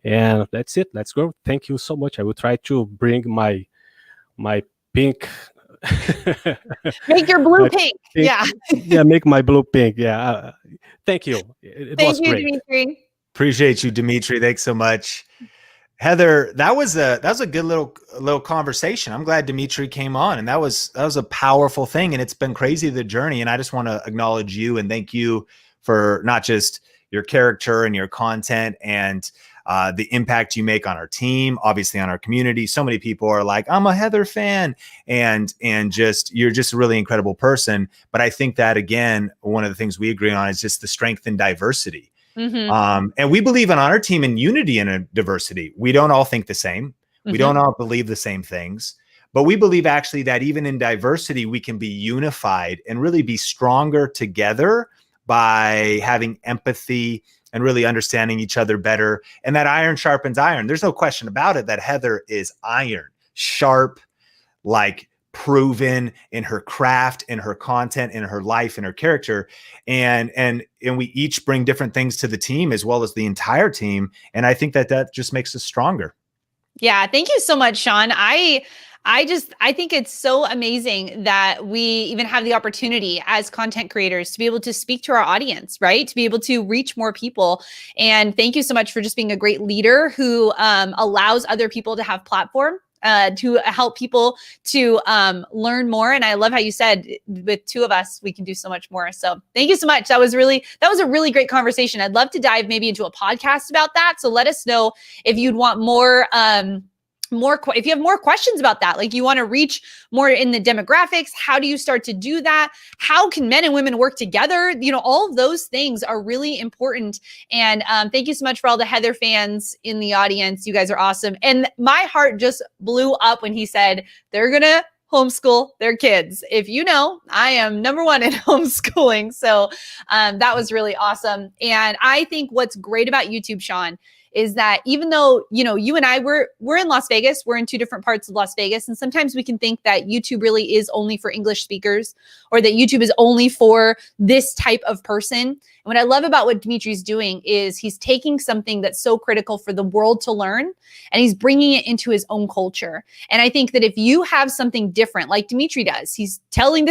And that's it. Let's go. Thank you so much. I will try to bring my pink. Make your blue pink. Yeah. Yeah, make my blue pink. Yeah. Thank you. It was great. Thank you, Dimitri. Appreciate you, Dimitri. Thanks so much. Heather, that was a good little conversation. I'm glad Dimitri came on, and that was a powerful thing, and it's been crazy, the journey. And I just want to acknowledge you and thank you for not just your character and your content and the impact you make on our team, obviously on our community. So many people are like, I'm a Heather fan, and you're just a really incredible person. But I think that, again, one of the things we agree on is just the strength and diversity. Mm-hmm. And we believe on our team in unity and in diversity. We don't all think the same. Mm-hmm. We don't all believe the same things, but we believe actually that even in diversity, we can be unified and really be stronger together by having empathy and really understanding each other better. And that iron sharpens iron. There's no question about it that Heather is iron, sharp, like proven in her craft, in her content, in her life, in her character. And we each bring different things to the team as well as the entire team. And I think that just makes us stronger. Yeah. Thank you so much, Sean. I think it's so amazing that we even have the opportunity as content creators to be able to speak to our audience, right? To be able to reach more people. And thank you so much for just being a great leader who allows other people to have platform. To help people to learn more. And I love how you said with 2 of us, we can do so much more. So thank you so much. That was a really great conversation. I'd love to dive maybe into a podcast about that. So let us know if you'd want more, if you have more questions about that, like you want to reach more in the demographics, how do you start to do that? How can men and women work together? You know, all of those things are really important. And thank you so much for all the Heather fans in the audience. You guys are awesome. And my heart just blew up when he said they're going to homeschool their kids. If you know, I am number 1 in homeschooling. So that was really awesome. And I think what's great about YouTube, Sean, is that even though, you know, you and I, we're in Las Vegas, we're in 2 different parts of Las Vegas. And sometimes we can think that YouTube really is only for English speakers, or that YouTube is only for this type of person. And what I love about what Dimitri's doing is he's taking something that's so critical for the world to learn, and he's bringing it into his own culture. And I think that if you have something different, like Dimitri does, he's teaching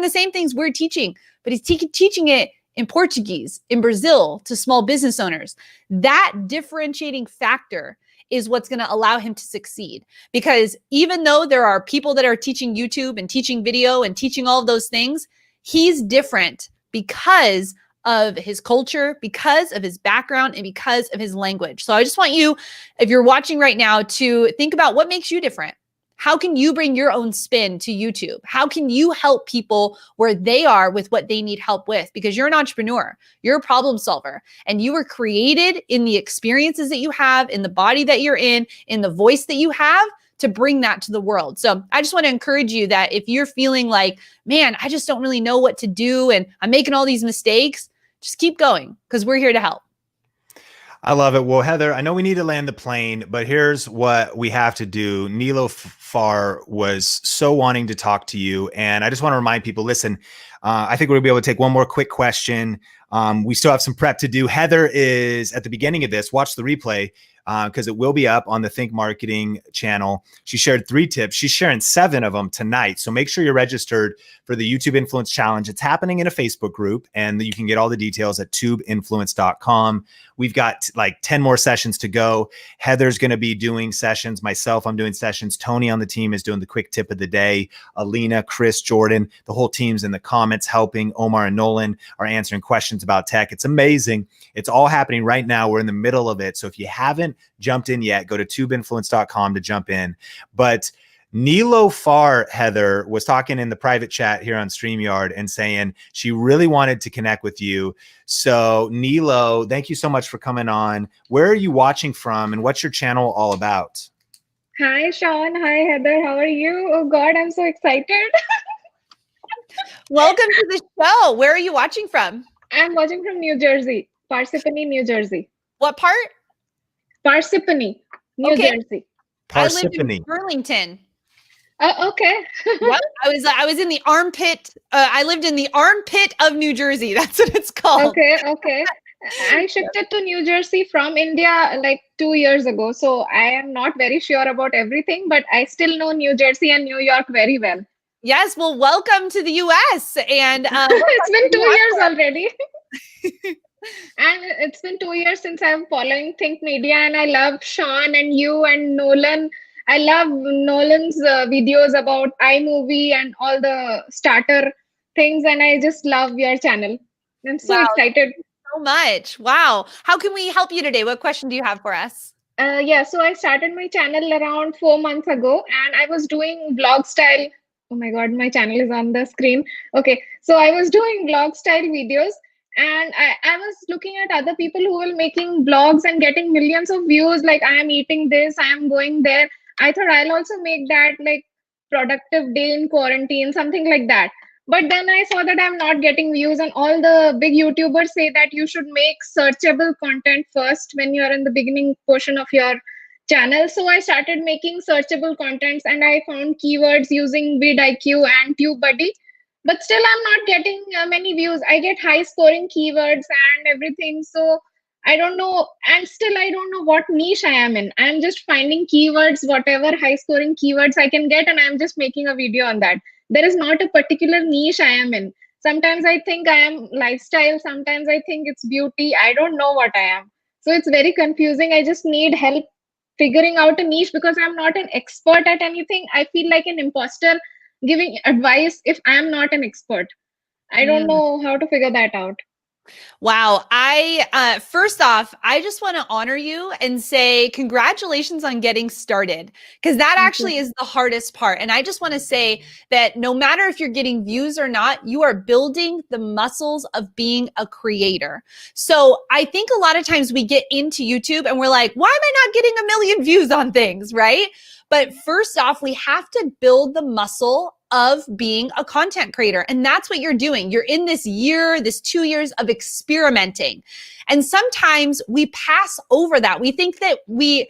the same things we're teaching, but he's teaching it in Portuguese, in Brazil, to small business owners. That differentiating factor is what's going to allow him to succeed. Because even though there are people that are teaching YouTube and teaching video and teaching all of those things, he's different because of his culture, because of his background, and because of his language. So I just want you, if you're watching right now, to think about what makes you different. How can you bring your own spin to YouTube? How can you help people where they are with what they need help with? Because you're an entrepreneur, you're a problem solver, and you were created in the experiences that you have, in the body that you're in the voice that you have, to bring that to the world. So I just want to encourage you that if you're feeling like, man, I just don't really know what to do and I'm making all these mistakes, just keep going, because we're here to help. I love it. Well, Heather, I know we need to land the plane, but here's what we have to do. Nilofar was so wanting to talk to you. And I just want to remind people, listen, I think we're gonna be able to take one more quick question. We still have some prep to do. Heather is at the beginning of this. Watch the replay because it will be up on the Think Marketing channel. She shared 3 tips. She's sharing 7 of them tonight. So make sure you're registered for the YouTube Influence Challenge. It's happening in a Facebook group, and you can get all the details at tubeinfluence.com. We've got like 10 more sessions to go. Heather's going to be doing sessions. Myself, I'm doing sessions. Tony on the team is doing the quick tip of the day. Alina, Chris, Jordan, the whole team's in the comments helping. Omar and Nolan are answering questions about tech. It's amazing. It's all happening right now. We're in the middle of it. So if you haven't jumped in yet, go to tubeinfluence.com to jump in. But Nilofar, Heather, was talking in the private chat here on StreamYard and saying she really wanted to connect with you. So Nilo, thank you so much for coming on. Where are you watching from and what's your channel all about? Hi, Sean. Hi, Heather. How are you? Oh, God, I'm so excited. Welcome to the show. Where are you watching from? I'm watching from New Jersey, Parsippany, New Jersey. What part? Parsippany, New Jersey. I live in Parsippany. Burlington. Okay. Yep. I was in the armpit. I lived in the armpit of New Jersey. That's what it's called. Okay. I shifted to New Jersey from India like 2 years ago. So I am not very sure about everything, but I still know New Jersey and New York very well. Yes. Well, welcome to the US. And it's been 2 years already. And it's been 2 years since I'm following Think Media, and I love Sean and you and Nolan. I love Nolan's videos about iMovie and all the starter things, and I just love your channel. I'm so excited. So much. Wow. How can we help you today? What question do you have for us? Yeah, so I started my channel around 4 months ago, and I was doing vlog style. Oh my God, my channel is on the screen. Okay, so I was doing vlog style videos, and I was looking at other people who were making vlogs and getting millions of views, like I am eating this, I am going there. I thought I'll also make that like productive day in quarantine, something like that. But then I saw that I'm not getting views, and all the big YouTubers say that you should make searchable content first when you're in the beginning portion of your channel. So I started making searchable contents, and I found keywords using vidIQ and TubeBuddy. But still, I'm not getting many views. I get high scoring keywords and everything. So I don't know. And still, I don't know what niche I am in. I'm just finding keywords, whatever high scoring keywords I can get, and I'm just making a video on that. There is not a particular niche I am in. Sometimes I think I am lifestyle. Sometimes I think it's beauty. I don't know what I am. So it's very confusing. I just need help figuring out a niche because I'm not an expert at anything. I feel like an imposter giving advice if I'm not an expert. I don't know how to figure that out. Wow. First off, I just want to honor you and say congratulations on getting started, because that actually is the hardest part. And I just want to say that no matter if you're getting views or not, you are building the muscles of being a creator. So I think a lot of times we get into YouTube and we're like, why am I not getting a million views on things, right? But first off, we have to build the muscle of being a content creator. And that's what you're doing. You're in this 2 years of experimenting. And sometimes we pass over that. We think that we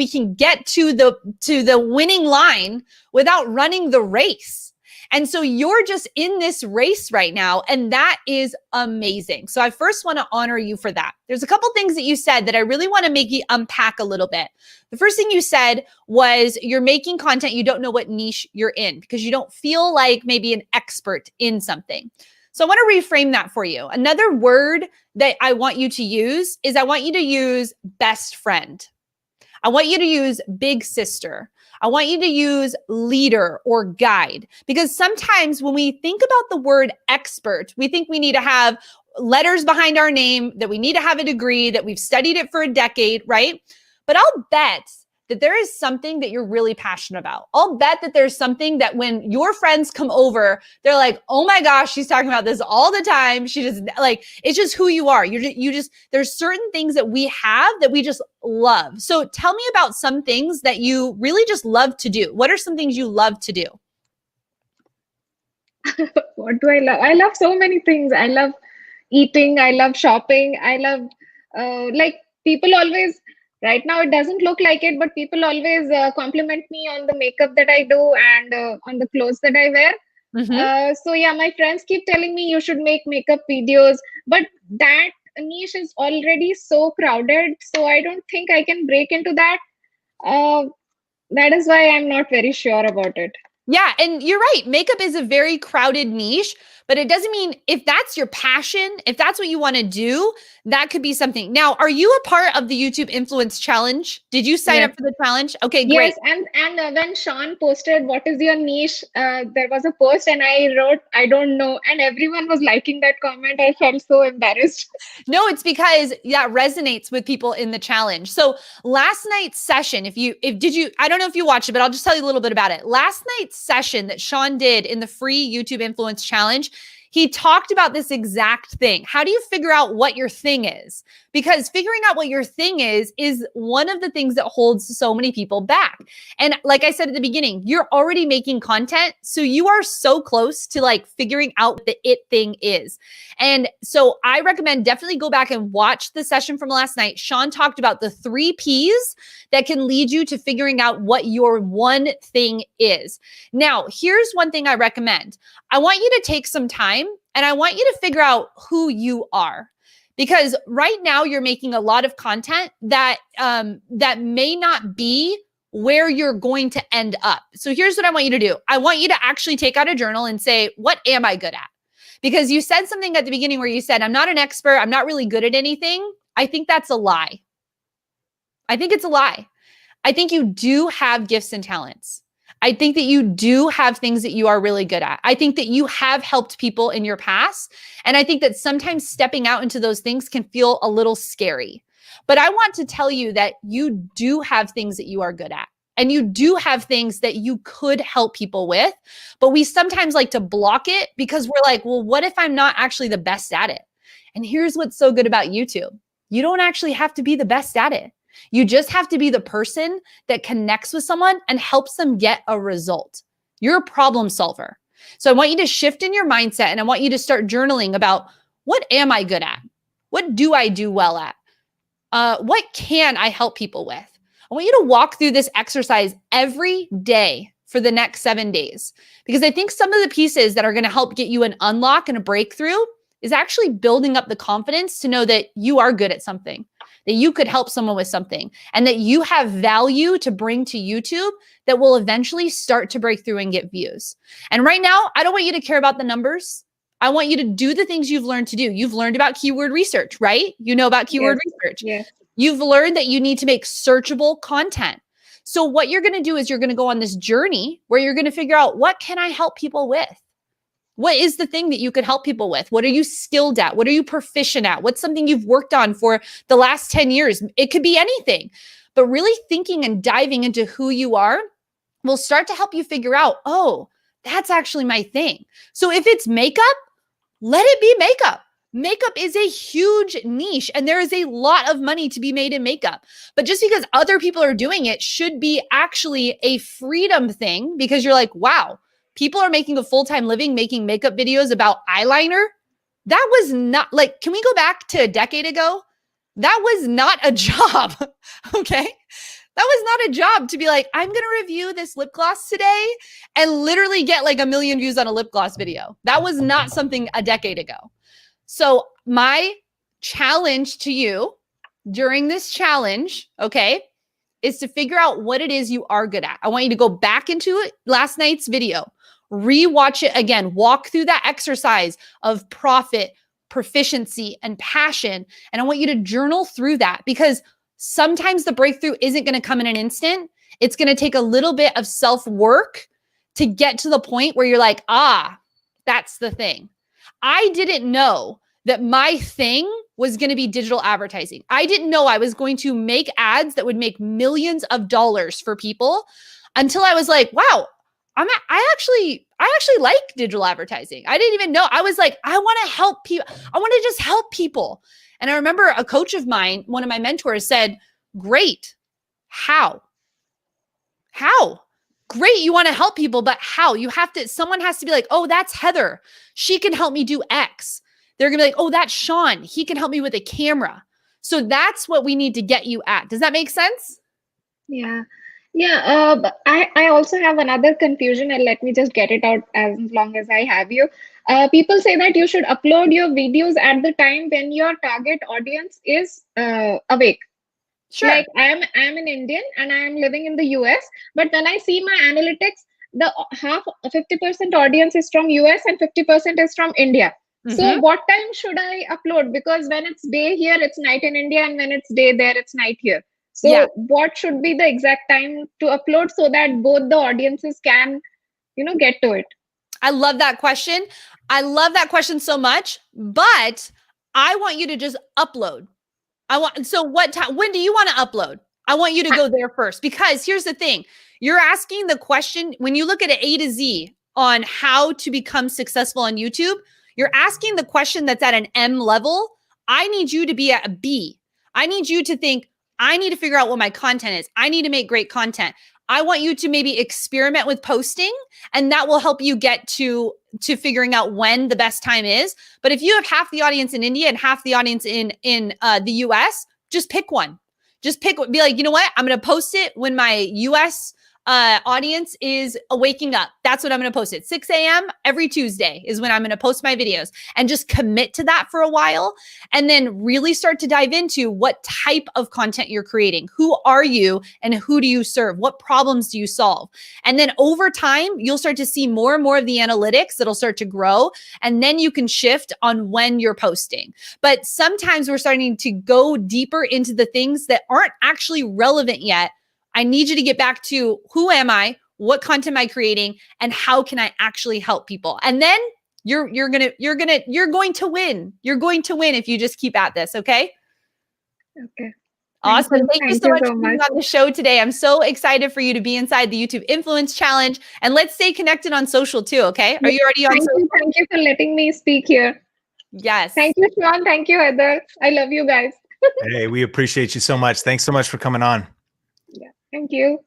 can get to the winning line without running the race. And so you're just in this race right now, and that is amazing. So I first want to honor you for that. There's a couple things that you said that I really want to make you unpack a little bit. The first thing you said was you're making content, you don't know what niche you're in because you don't feel like maybe an expert in something. So I want to reframe that for you. Another word that I want you to use is I want you to use best friend. I want you to use big sister. I want you to use leader or guide, because sometimes when we think about the word expert, we think we need to have letters behind our name, that we need to have a degree, that we've studied it for a decade, right? But I'll bet that there is something that you're really passionate about. I'll bet that there's something that when your friends come over, they're like, oh my gosh, she's talking about this all the time. She just like, it's just who you are. You just, there's certain things that we have that we just love. So tell me about some things that you really just love to do. What are some things you love to do? What do I love? I love so many things. I love eating. I love shopping. I love, like people always, right now it doesn't look like it, but people always compliment me on the makeup that I do and on the clothes that I wear. So yeah, my friends keep telling me you should make makeup videos, but that niche is already so crowded. So I don't think I can break into that. That is why I'm not very sure about it. Yeah, and you're right. Makeup is a very crowded niche, but it doesn't mean if that's your passion, if that's what you want to do, that could be something. Now, are you a part of the YouTube Influence Challenge? Did you sign up for the challenge? Okay, great. Yes, and when Sean posted, what is your niche? There was a post and I wrote, I don't know. And everyone was liking that comment. I felt so embarrassed. No, it's because that resonates with people in the challenge. So last night's session, I don't know if you watched it, but I'll just tell you a little bit about it. Last night's session that Sean did in the free YouTube Influence Challenge, he talked about this exact thing. How do you figure out what your thing is? Because figuring out what your thing is one of the things that holds so many people back. And like I said at the beginning, you're already making content. So you are so close to like figuring out what the it thing is. And so I recommend definitely go back and watch the session from last night. Sean talked about the 3 Ps that can lead you to figuring out what your one thing is. Now, here's one thing I recommend. I want you to take some time and I want you to figure out who you are. Because right now you're making a lot of content that may not be where you're going to end up. So here's what I want you to do. I want you to actually take out a journal and say, what am I good at? Because you said something at the beginning where you said, I'm not an expert. I'm not really good at anything. I think that's a lie. I think it's a lie. I think you do have gifts and talents. I think that you do have things that you are really good at. I think that you have helped people in your past. And I think that sometimes stepping out into those things can feel a little scary. But I want to tell you that you do have things that you are good at. And you do have things that you could help people with. But we sometimes like to block it because we're like, well, what if I'm not actually the best at it? And here's what's so good about YouTube. You don't actually have to be the best at it. You just have to be the person that connects with someone and helps them get a result. You're a problem solver. So I want you to shift in your mindset and I want you to start journaling about what am I good at? What do I do well at? What can I help people with? I want you to walk through this exercise every day for the next 7 days, because I think some of the pieces that are going to help get you an unlock and a breakthrough is actually building up the confidence to know that you are good at something, that you could help someone with something, and that you have value to bring to YouTube that will eventually start to break through and get views. And right now, I don't want you to care about the numbers. I want you to do the things you've learned to do. You've learned about keyword research, right? You know about keyword research. Yes. You've learned that you need to make searchable content. So what you're going to do is you're going to go on this journey where you're going to figure out, what can I help people with? What is the thing that you could help people with? What are you skilled at? What are you proficient at? What's something you've worked on for the last 10 years? It could be anything, but really thinking and diving into who you are will start to help you figure out, oh, that's actually my thing. So if it's makeup, let it be makeup. Makeup is a huge niche and there is a lot of money to be made in makeup. But just because other people are doing it should be actually a freedom thing, because you're like, wow, people are making a full-time living making makeup videos about eyeliner. That was not like, can we go back to a decade ago? That was not a job, okay? That was not a job to be like, I'm going to review this lip gloss today and literally get like 1 million views on a lip gloss video. That was not something a decade ago. So my challenge to you during this challenge, okay, is to figure out what it is you are good at. I want you to go back into it, last night's video. rewatch it again, walk through that exercise of profit, proficiency, and passion. And I want you to journal through that, because sometimes the breakthrough isn't going to come in an instant. It's going to take a little bit of self-work to get to the point where you're like, that's the thing. I didn't know that my thing was going to be digital advertising. I didn't know I was going to make ads that would make millions of dollars for people until I was like, wow, I actually like digital advertising. I didn't even know. I was like, I want to help people. I want to just help people. And I remember a coach of mine, one of my mentors, said, great. How? Great, you want to help people, but how? Someone has to be like, oh, that's Heather. She can help me do X. They're going to be like, oh, that's Sean. He can help me with a camera. So that's what we need to get you at. Does that make sense? Yeah. Yeah. But I also have another confusion, and let me just get it out as long as I have you. People say that you should upload your videos at the time when your target audience is awake. Sure. Like I'm an Indian and I'm living in the US, but when I see my analytics, the 50% audience is from US and 50% is from India. So what time should I upload? Because when it's day here, it's night in India, and when it's day there, it's night here. So what should be the exact time to upload so that both the audiences can, get to it? I love that question. I love that question so much, but I want you to just upload. So what time, when do you want to upload? I want you to go there first, because here's the thing. You're asking the question, when you look at an A to Z on how to become successful on YouTube, you're asking the question that's at an M level. I need you to be at a B. I need you to think, I need to figure out what my content is. I need to make great content. I want you to maybe experiment with posting, and that will help you get to figuring out when the best time is. But if you have half the audience in India and half the audience in the US, just pick one. Be like, you know what? I'm going to post it when my US audience is waking up. That's what I'm going to post it. 6 a.m. every Tuesday is when I'm going to post my videos, and just commit to that for a while. And then really start to dive into what type of content you're creating. Who are you and who do you serve? What problems do you solve? And then over time, you'll start to see more and more of the analytics that'll start to grow. And then you can shift on when you're posting. But sometimes we're starting to go deeper into the things that aren't actually relevant yet. I need you to get back to, who am I? What content am I creating? And how can I actually help people? And then you're going to win. You're going to win if you just keep at this. Okay. Okay. Awesome. Thank you so much for being on the show today. I'm so excited for you to be inside the YouTube Influence Challenge, and let's stay connected on social too. Okay. Are you already on social? Thank you for letting me speak here. Yes. Thank you, Sean. Thank you, Heather. I love you guys. Hey, we appreciate you so much. Thanks so much for coming on. Yeah. Thank you.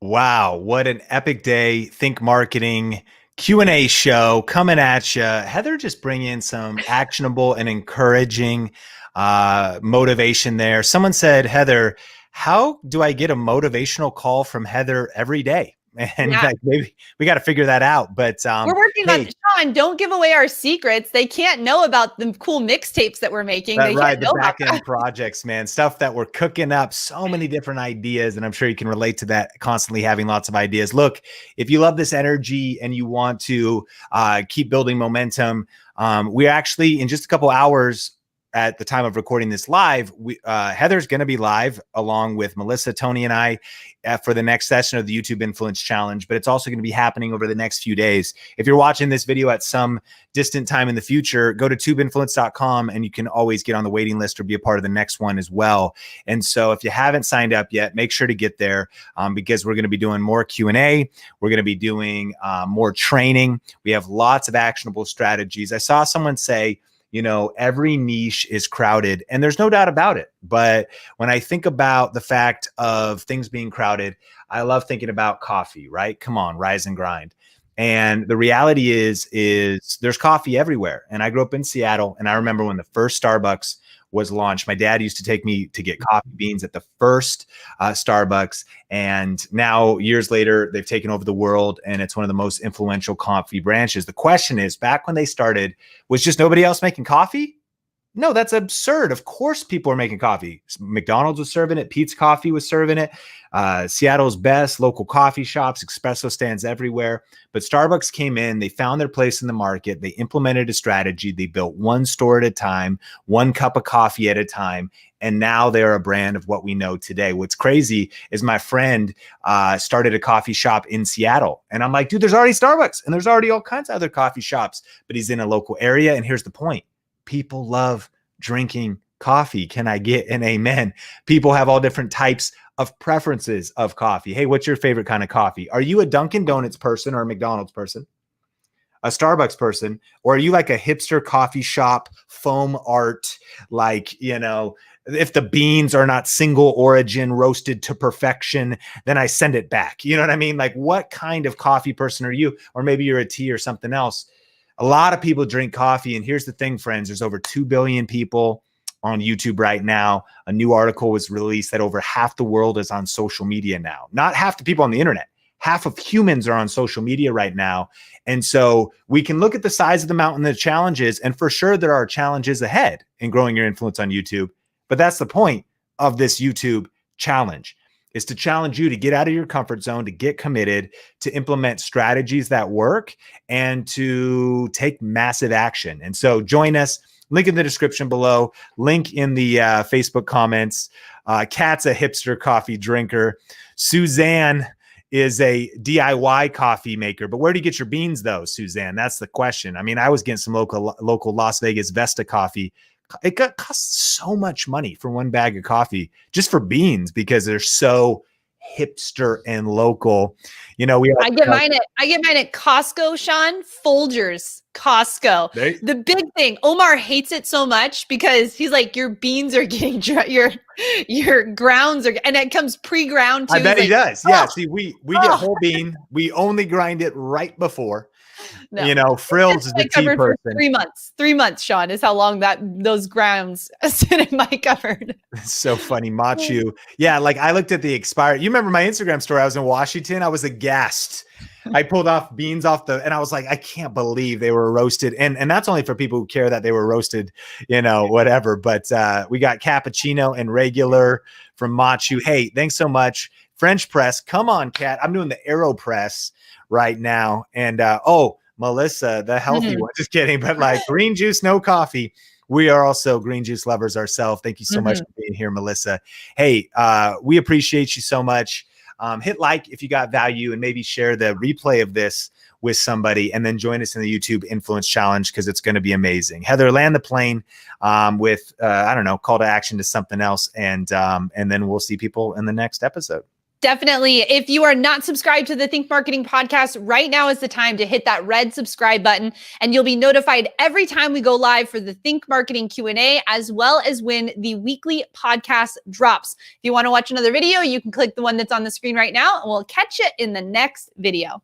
Wow, what an epic day. Think Marketing Q&A show coming at you. Heather just bringing in some actionable and encouraging motivation there. Someone said, Heather, how do I get a motivational call from Heather every day? And like, maybe we got to figure that out. But we're working on, Sean, don't give away our secrets. They can't know about the cool mixtapes that we're making. They right, can't know the back end projects, man, stuff that we're cooking up, so many different ideas. And I'm sure you can relate to that, constantly having lots of ideas. Look, if you love this energy and you want to keep building momentum, we're actually in just a couple hours at the time of recording this live, Heather's going to be live along with Melissa, Tony, and I for the next session of the YouTube Influence Challenge, but it's also going to be happening over the next few days. If you're watching this video at some distant time in the future, go to tubeinfluence.com and you can always get on the waiting list or be a part of the next one as well. And so if you haven't signed up yet, make sure to get there because we're going to be doing more Q&A. We're going to be doing more training. We have lots of actionable strategies. I saw someone say, you know, every niche is crowded, and there's no doubt about it. But when I think about the fact of things being crowded, I love thinking about coffee, right? Come on, rise and grind. And the reality is there's coffee everywhere. And I grew up in Seattle, and I remember when the first Starbucks was launched, my dad used to take me to get coffee beans at the first Starbucks. And now years later, they've taken over the world, and it's one of the most influential coffee branches. The question is, back when they started, was just nobody else making coffee? No, that's absurd. Of course, people are making coffee. McDonald's was serving it. Pete's Coffee was serving it. Seattle's best local coffee shops, espresso stands everywhere. But Starbucks came in. They found their place in the market. They implemented a strategy. They built one store at a time, one cup of coffee at a time. And now they're a brand of what we know today. What's crazy is my friend started a coffee shop in Seattle. And I'm like, dude, there's already Starbucks and there's already all kinds of other coffee shops. But he's in a local area. And here's the point. People love drinking coffee. Can I get an amen? People have all different types of preferences of coffee. Hey, what's your favorite kind of coffee? Are you a Dunkin' Donuts person or a McDonald's person? A Starbucks person? Or are you like a hipster coffee shop, foam art, like, you know, if the beans are not single origin roasted to perfection, then I send it back. You know what I mean? Like, what kind of coffee person are you? Or maybe you're a tea or something else. A lot of people drink coffee. And here's the thing, friends, there's over 2 billion people on YouTube right now. A new article was released that over half the world is on social media now. Not half the people on the internet. Half of humans are on social media right now. And so we can look at the size of the mountain, the challenges, and for sure there are challenges ahead in growing your influence on YouTube. But that's the point of this YouTube challenge, is to challenge you to get out of your comfort zone, to get committed, to implement strategies that work, and to take massive action. And so join us. Link in the description below. Link in the Facebook comments. Kat's a hipster coffee drinker. Suzanne is a DIY coffee maker. But where do you get your beans, though, Suzanne? That's the question. I mean, I was getting some local Las Vegas Vesta coffee. It costs so much money for one bag of coffee just for beans because they're so hipster and local. You know, I get mine at Costco, Sean. Folgers, Costco. The big thing, Omar hates it so much because he's like, your beans are getting your grounds are, and it comes pre-ground too. I bet he does. Oh, yeah. See, we get whole bean. We only grind it right before. No. You know, Frills is the tea person. 3 months. 3 months, Sean, is how long those grounds sit in my cupboard. It's so funny. Machu. Yeah, like I looked at the expired. You remember my Instagram story? I was in Washington. I was aghast. I pulled off beans and I was like, I can't believe they were roasted. And that's only for people who care that they were roasted, you know, whatever. But we got cappuccino and regular from Machu. Hey, thanks so much. French press. Come on, Kat. I'm doing the AeroPress right now. And Melissa, the healthy one. Just kidding. But like green juice, no coffee. We are also green juice lovers ourselves. Thank you so much for being here, Melissa. Hey, we appreciate you so much. Hit like if you got value and maybe share the replay of this with somebody, and then join us in the YouTube Influence Challenge because it's going to be amazing. Heather, land the plane with, I don't know, call to action to something else. And then we'll see people in the next episode. Definitely. If you are not subscribed to the Think Marketing Podcast, right now is the time to hit that red subscribe button, and you'll be notified every time we go live for the Think Marketing Q&A, as well as when the weekly podcast drops. If you want to watch another video, you can click the one that's on the screen right now, and we'll catch you in the next video.